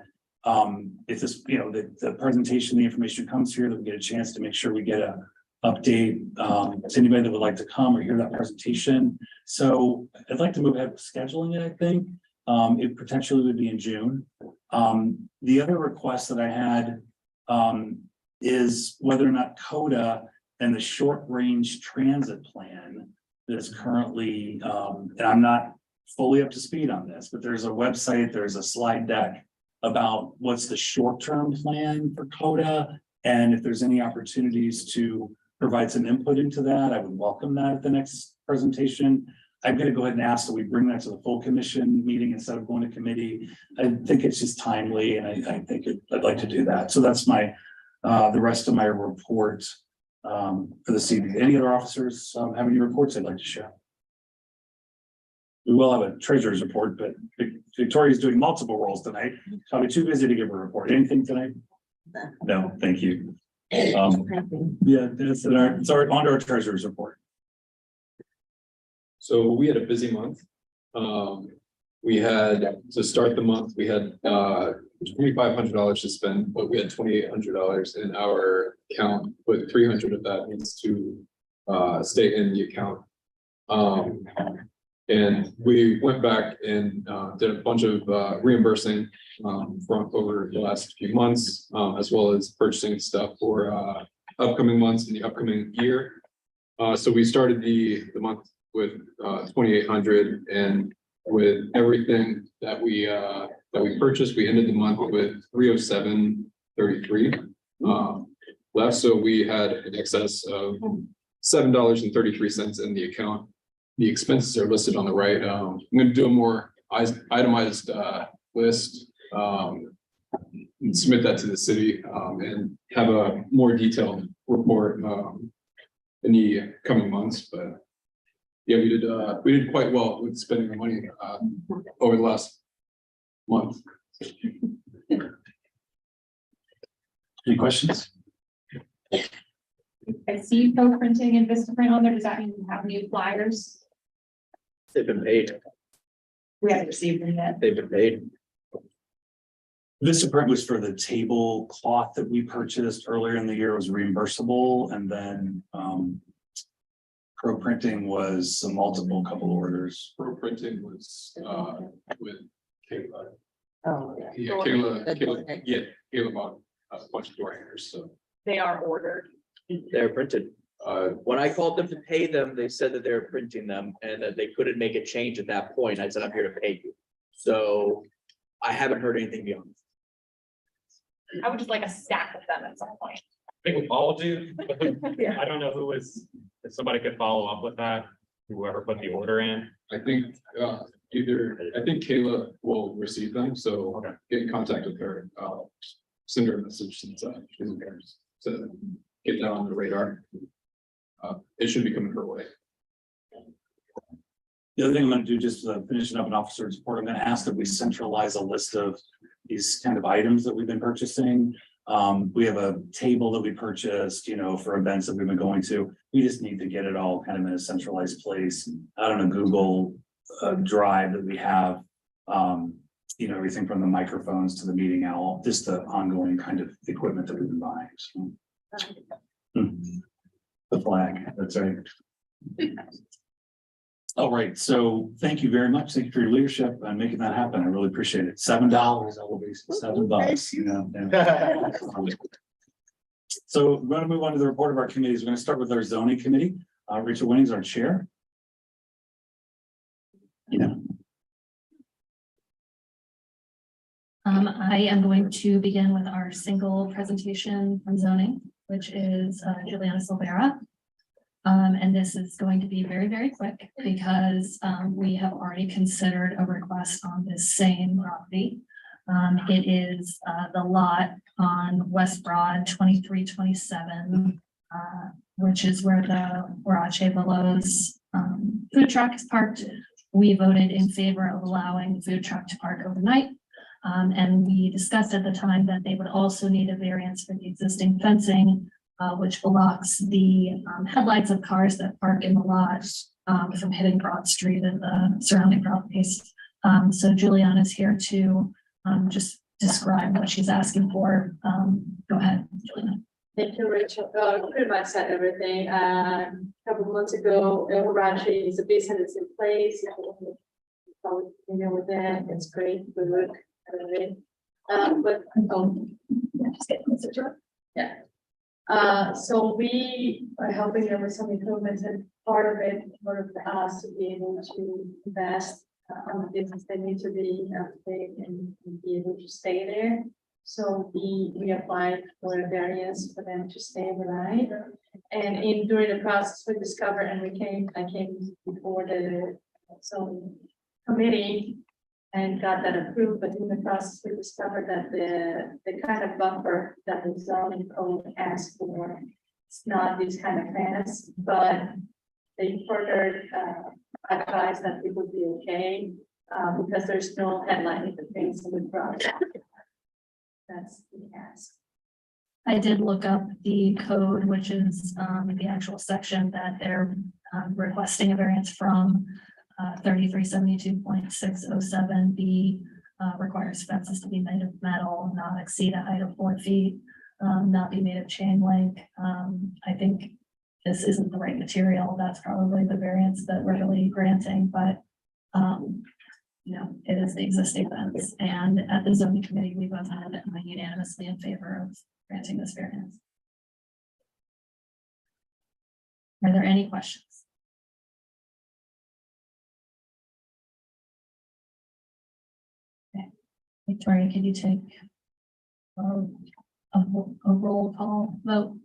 if this, you know, the presentation, the information comes here, that we get a chance to make sure we get a update to anybody that would like to come or hear that presentation. So I'd like to move ahead with scheduling it, I think. It potentially would be in June. The other request that I had is whether or not CODA and the short range transit plan that is currently, and I'm not fully up to speed on this, but there's a website, there's a slide deck about what's the short-term plan for CODA. And if there's any opportunities to provide some input into that, I would welcome that at the next presentation. I'm going to go ahead and ask that we bring that to the full commission meeting instead of going to committee. I think it's just timely, and I think I'd like to do that. So that's my the rest of my report for this evening. Any other officers have any reports they'd like to share? We will have a treasurer's report, but Victoria's doing multiple roles tonight. Probably too busy to give a report. Anything tonight? No, thank you. Yeah, it's on our treasurer's report. So we had a busy month. We had, to start the month, we had $2,500 to spend, but we had $2,800 in our account, but 300 of that needs to stay in the account. And we went back and did a bunch of reimbursing from over the last few months, as well as purchasing stuff for upcoming months in the upcoming year. So we started the month with 2,800, and with everything that we purchased, we ended the month with 307.33 left. So we had an excess of $7.33 in the account. The expenses are listed on the right. I'm going to do a more itemized list, and submit that to the city, and have a more detailed report in the coming months. But yeah, we did quite well with spending the money over the last month. Any questions? I see co-printing and Vistaprint on there. Does that mean you have new flyers? They've been paid. We haven't received them yet. They've been paid. Vistaprint was for the tablecloth that we purchased earlier in the year. It was reimbursable, and then Pro Printing was a multiple couple orders. Pro Printing was with Kayla. Oh, Yeah, Kayla bought a bunch of door hangers, so. They are ordered. They're printed. When I called them to pay them, they said that they were printing them and that they couldn't make a change at that point. I said, I'm here to pay you. So I haven't heard anything beyond. I would just like a stack of them at some point. I think we all do. Yeah. I don't know who was, if somebody could follow up with that, whoever put the order in. I think I think Kayla will receive them, so get in contact with her. Send her a message since she's in there to get that on the radar. It should be coming her way. The other thing I'm gonna do, just finishing up an officer report, I'm gonna ask that we centralize a list of these kind of items that we've been purchasing. We have a table that we purchased, for events that we've been going to. We just need to get it all kind of in a centralized place. I don't know, Google Drive that we have. Everything from the microphones to the meeting owl, just the ongoing kind of equipment that we've been buying. So. The flag, that's right. All right, so thank you very much. Thank you for your leadership and making that happen. I really appreciate it. $7, always $7, So we're going to move on to the report of our committees. We're going to start with our zoning committee. Rachel Winnings, our chair. I am going to begin with our single presentation from zoning, which is Juliana Silvera. And this is going to be very, very quick because we have already considered a request on this same property. It is the lot on West Broad 2327, which is where the Huarache Belows food truck is parked. We voted in favor of allowing the food truck to park overnight. And we discussed at the time that they would also need a variance for the existing fencing, which blocks the headlights of cars that park in the lot from hitting Broad Street and the surrounding properties. So Juliana's here to just describe what she's asking for. Go ahead, Juliana. Thank you, Rachel. Pretty much said everything. A couple of months ago, Huarache is a business that's in place. Probably familiar with that. It's great. We work. But just get closer to it. Yeah. So we are helping them with some improvements, and part of it, for us to be able to invest on the business, they need to be big and be able to stay there. So we applied for a variance for them to stay overnight. And during the process, we discovered, and I came before the committee and got that approved, but in the process, we discovered that the kind of buffer that the zoning code asks for, it's not this kind of fence, but they further advised that it would be okay, because there's no headlight in the face of the project. That's the ask. I did look up the code, which is the actual section that they're requesting a variance from. 3372.607B requires fences to be made of metal, not exceed a height of 4 feet, not be made of chain link. I think this isn't the right material. That's probably the variance that we're really granting, but it is the existing fence. And at the zoning committee, we voted unanimously in favor of granting this variance. Are there any questions? Victoria, could you take a roll call vote?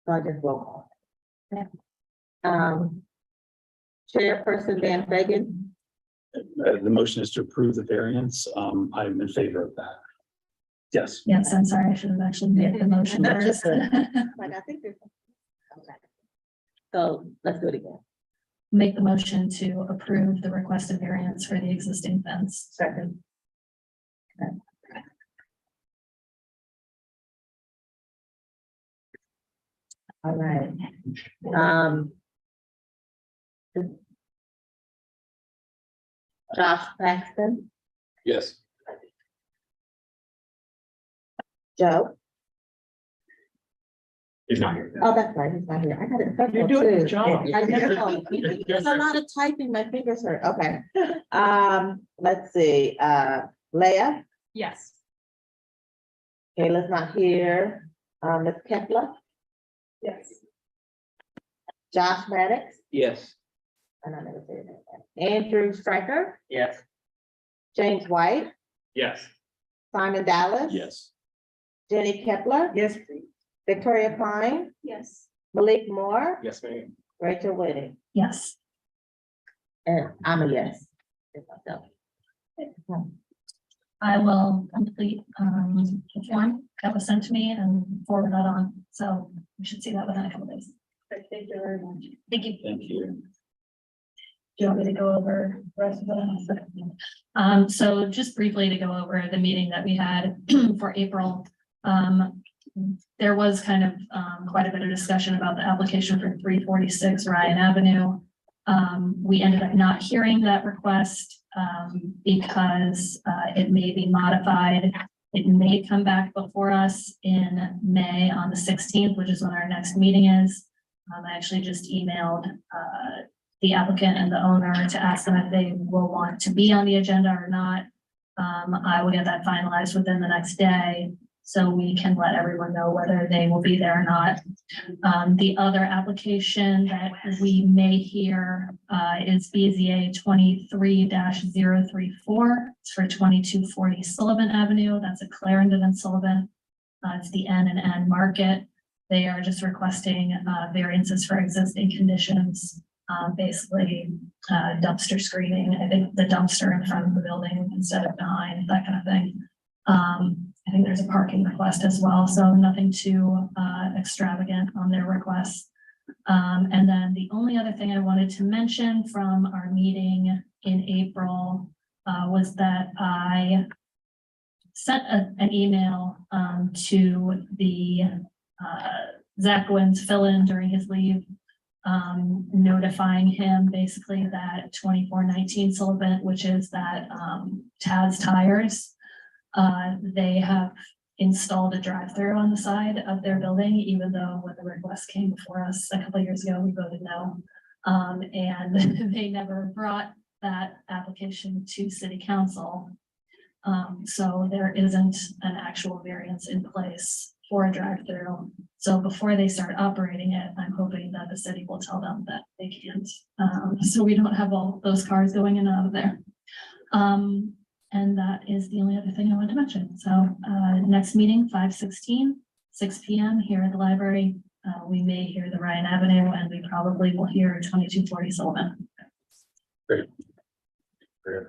So I just roll call. Okay. Chairperson Van Fagan. The motion is to approve the variance. I'm in favor of that. Yes. Yes, I'm sorry. I should have actually made the motion first. Like I think okay. So let's do it again. Make the motion to approve the requested variance for the existing fence. Second. Okay. All right. Josh Paxton, Yes. Joe. He's not here. Oh, that's right. He's not here. I got it. You're doing a good too. job. I know. There's a lot of typing. My fingers hurt. Okay. Let's see. Leah. Yes. Kayla's not here. Ms. Kepler. Yes. Josh Maddox, Yes. and I never said that. Andrew Stryker, Yes. James White, Yes. Simon Dallas. Yes. Jenny Kepler. Yes, please. Victoria Fine, Yes. Malik Moore, Yes, ma'am. Rachel Whitting, Yes. and I'm a yes. I will complete, the form that was sent to me and forward that on, so we should see that within a couple days. Thank you very much. Thank you. Thank you. Do you want me to go over the rest of it? So just briefly to go over the meeting that we had for April. There was kind of, quite a bit of discussion about the application for 346 Ryan Avenue. We ended up not hearing that request, because, it may be modified. It may come back before us in May on the 16th, which is when our next meeting is. I actually just emailed, the applicant and the owner to ask them if they will want to be on the agenda or not. I will get that finalized within the next day, so we can let everyone know whether they will be there or not. The other application that we may hear, is BZA 23-034. It's for 2240 Sullivan Avenue. That's a Clarendon and Sullivan. It's the N and N Market. They are just requesting, variances for existing conditions. Basically, dumpster screening. I think the dumpster in front of the building instead of behind, that kind of thing. I think there's a parking request as well, so nothing too extravagant on their requests. And then the only other thing I wanted to mention from our meeting in April was that I sent an email to the Zach Gwynn's fill-in during his leave, notifying him basically that 2419 Sullivan, which is that Taz Tires, they have installed a drive-through on the side of their building, even though when the request came before us a couple of years ago, we voted no. And they never brought that application to city council. So there isn't an actual variance in place for a drive-through. So before they start operating it, I'm hoping that the city will tell them that they can't. So we don't have all those cars going in and out of there. And that is the only other thing I wanted to mention. So next meeting, 5/16, 6 p.m. here at the library. We may hear the Ryan Avenue, and we probably will hear 2240 Sullivan. Great. Great.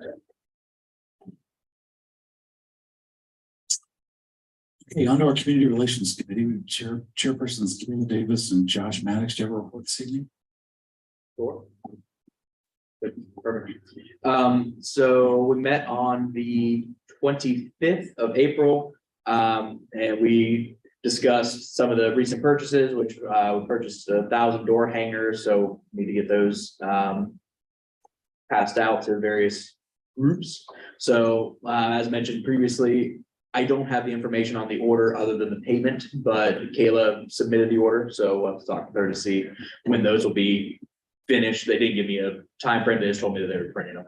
Okay, on to our community relations committee, chairpersons Kim Davis and Josh Maddox. Do you have a report this evening? Sure. Perfect. So we met on the 25th of April, and we discussed some of the recent purchases, which we purchased 1,000 door hangers, so need to get those passed out to various groups. So as mentioned previously, I don't have the information on the order other than the payment, but Kayla submitted the order, so we'll have to talk to her to see when those will be finished. They didn't give me a time frame. They just told me that they were printing them.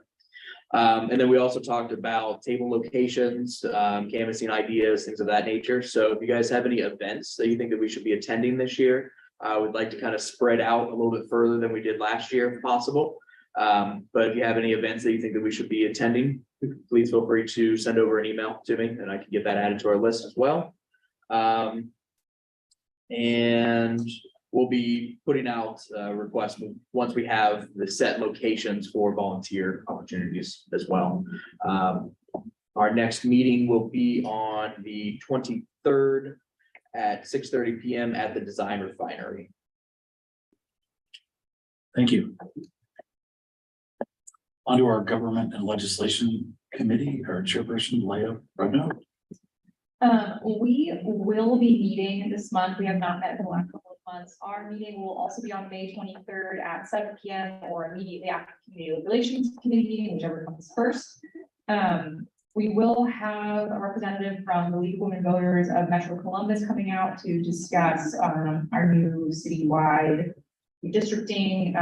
And then we also talked about table locations, canvassing ideas, things of that nature. So if you guys have any events that you think that we should be attending this year, I would like to kind of spread out a little bit further than we did last year if possible. But if you have any events that you think that we should be attending, please feel free to send over an email to me and I can get that added to our list as well. And we'll be putting out requests once we have the set locations for volunteer opportunities as well. Our next meeting will be on the 23rd at 6:30 p.m. at the Design Refinery. Thank you. On to our government and legislation committee, our chairperson, Leah Rudno. We will be meeting this month. We have not met in the last couple of months. Our meeting will also be on May 23rd at 7 p.m. or immediately after the Community Relations Committee meeting, whichever comes first. We will have a representative from the League of Women Voters of Metro Columbus coming out to discuss our new citywide redistricting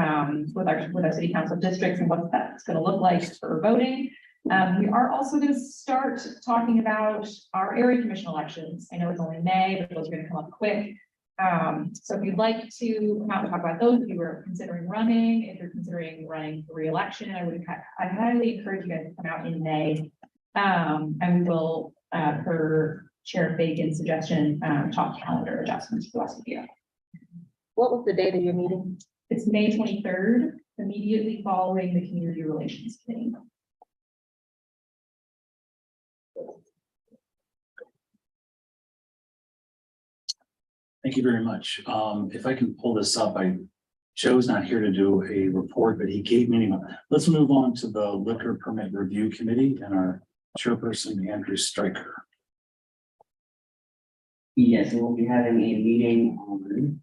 with our city council districts and what that's going to look like for voting. We are also going to start talking about our area commission elections. I know it's only May, but those are going to come up quick. So if you'd like to come out and talk about those, if you were considering running, if you're considering running for reelection, I highly encourage you guys to come out in May. And we will, per Chair Fagan's suggestion, talk calendar adjustments for the rest of the year. What was the date of your meeting? It's May 23rd, immediately following the Community Relations Committee. Thank you very much. If I can pull this up, Joe's not here to do a report, but he gave me, let's move on to the Liquor Permit Review Committee and our chairperson, Andrew Stryker. Yes, we'll be having a meeting on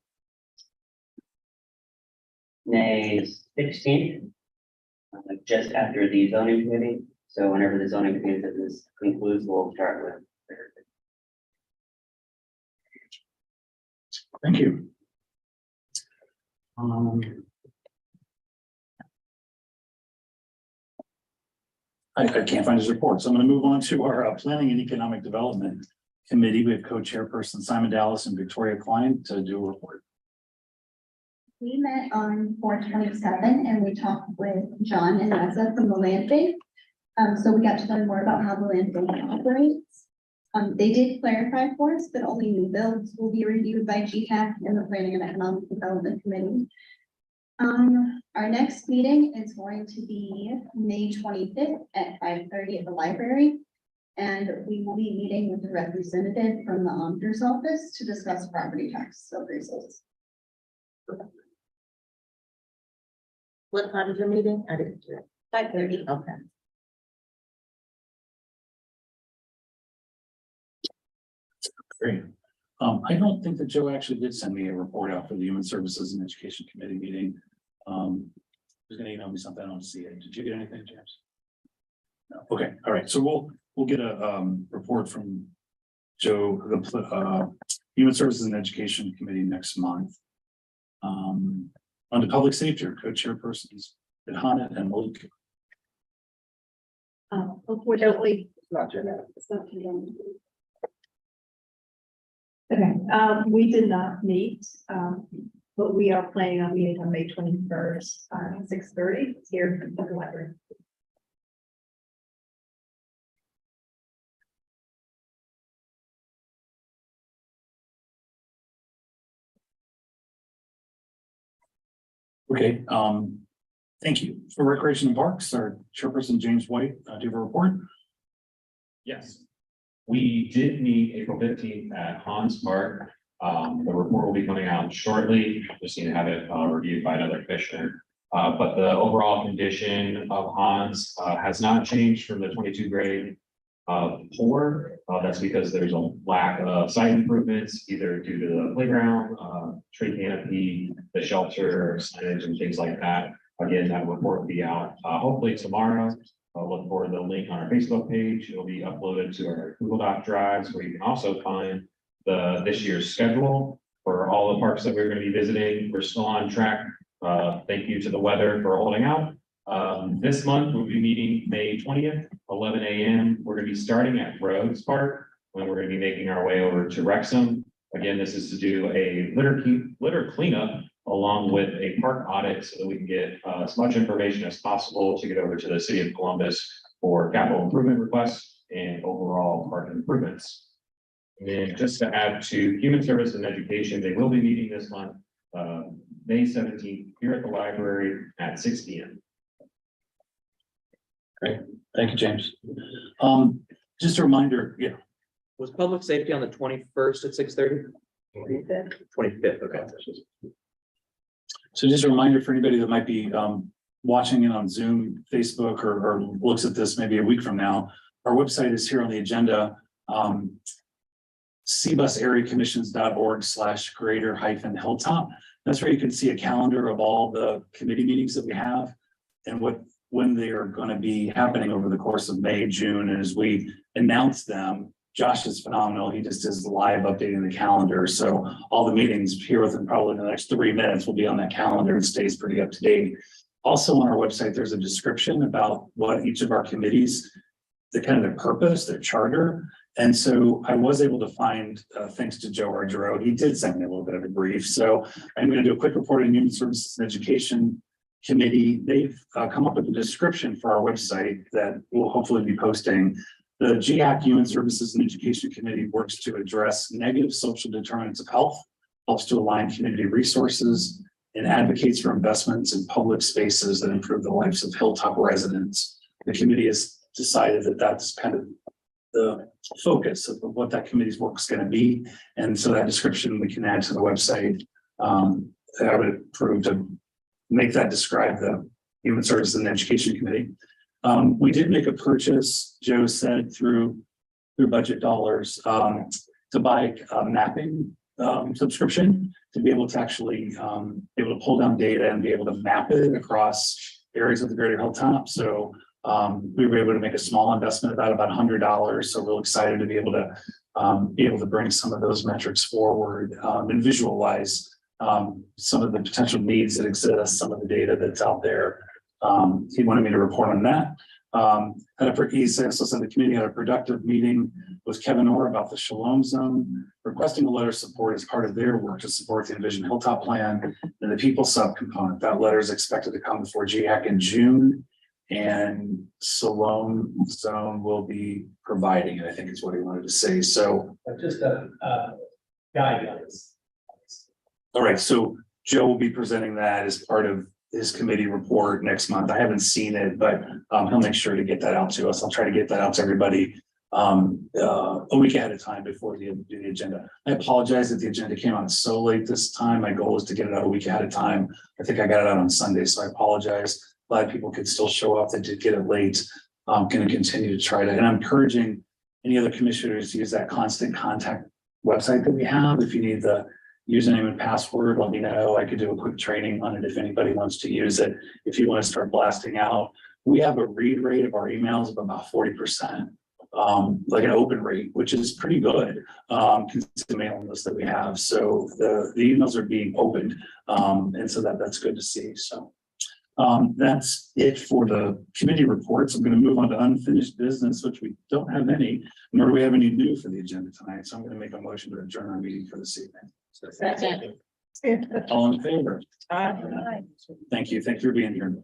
May 16th, just after the zoning committee. So whenever the zoning committee business concludes, we'll start with. Thank you. I can't find his report, so I'm going to move on to our Planning and Economic Development Committee. We have co-chairperson Simon Dallas and Victoria Klein to do a report. We met on 4/27 and we talked with John and Lisa from the land bank. So we got to learn more about how the land bank operates. They did clarify for us that only new builds will be reviewed by GHAC and the Planning and Economic Development Committee. Our next meeting is going to be May 25th at 5:30 at the library. And we will be meeting with a representative from the auditor's office to discuss property tax appraisals. What time is your meeting? I didn't do it. 5:30. Okay. Great. I don't think that Joe actually did send me a report out for the Human Services and Education Committee meeting. He's gonna email me something, I don't see it. Did you get anything, James? No. Okay, all right, so we'll get a report from Joe, the Human Services and Education Committee next month. On the public safety, our co-chairpersons, Hannah and Malik. Unfortunately, Not yet. it's not condemned. Okay, we did not meet, but we are planning on meeting on May 21st, 6:30 here at the library. Okay, thank you. For Recreation and Parks, our chairperson, James White, do you have a report? Yes. We did meet April 15th at Hans Park. The report will be coming out shortly. Just need to have it reviewed by another commissioner. But the overall condition of Hans has not changed from the 22 grade poor. That's because there's a lack of site improvements, either due to the playground, tree canopy, the shelter, signage, and things like that. Again, that report will be out hopefully tomorrow. I'll look for the link on our Facebook page. It'll be uploaded to our Google Doc drives, where you can also find this year's schedule for all the parks that we're going to be visiting. We're still on track. Thank you to the weather for holding out. This month we'll be meeting May 20th, 11 a.m. We're going to be starting at Rhodes Park, when we're going to be making our way over to Wrexham. Again, this is to do a litter cleanup along with a park audit, so that we can get as much information as possible to get over to the city of Columbus for capital improvement requests and overall park improvements. And then just to add to Human Service and Education, they will be meeting this month, May 17th, here at the library at 6 p.m. Great, thank you, James. Just a reminder, yeah. Was public safety on the 21st at 6:30? 25th, okay. So just a reminder for anybody that might be watching in on Zoom, Facebook, or looks at this maybe a week from now, our website is here on the agenda. cbusareacommissions.org/greater-hilltop. That's where you can see a calendar of all the committee meetings that we have and when they are going to be happening over the course of May, June. And as we announce them, Josh is phenomenal. He just is live updating the calendar. So all the meetings here within probably the next 3 minutes will be on that calendar and stays pretty up to date. Also on our website, there's a description about what each of our committees, the kind of their purpose, their charter, And so I was able to find, thanks to Joe Argero, he did send me a little bit of a brief. So I'm going to do a quick report on Human Services and Education Committee. They've come up with a description for our website that we'll hopefully be posting. The GHAC Human Services and Education Committee works to address negative social determinants of health, helps to align community resources, and advocates for investments in public spaces that improve the lives of Hilltop residents. The committee has decided that that's kind of the focus of what that committee's work is going to be. And so that description we can add to the website. I would approve to make that describe the Human Services and Education Committee. We did make a purchase, Joe said, through budget dollars to buy a mapping subscription to be able to actually be able to pull down data and be able to map it across areas of the greater Hilltop. So we were able to make a small investment about $100. So we're excited to be able to bring some of those metrics forward and visualize some of the potential needs that exist, some of the data that's out there. He wanted me to report on that. He said the committee had a productive meeting with Kevin Orr about the Shalom Zone, requesting a letter of support as part of their work to support the Envision Hilltop Plan and the people subcomponent. That letter is expected to come before GHAC in June, and Shalom Zone will be providing it, I think is what he wanted to say. So Just a guidelines. all right, so Joe will be presenting that as part of his committee report next month. I haven't seen it, but he'll make sure to get that out to us. I'll try to get that out to everybody a week ahead of time before the agenda. I apologize that the agenda came out so late this time. My goal is to get it out a week ahead of time. I think I got it out on Sunday, so I apologize. Glad people could still show up that did get it late. I'm going to continue to try to, and I'm encouraging any other commissioners to use that constant contact website that we have. If you need the username and password, let me know. I could do a quick training on it if anybody wants to use it. If you want to start blasting out, we have a read rate of our emails of about 40%, like an open rate, which is pretty good, considering the mailing list that we have. So the emails are being opened, and so that's good to see. So that's it for the committee reports. I'm going to move on to unfinished business, which we don't have any, nor do we have any new for the agenda tonight. So I'm going to make a motion to adjourn our meeting for this evening. Second. All in favor? Aye. Thank you. Thank you for being here.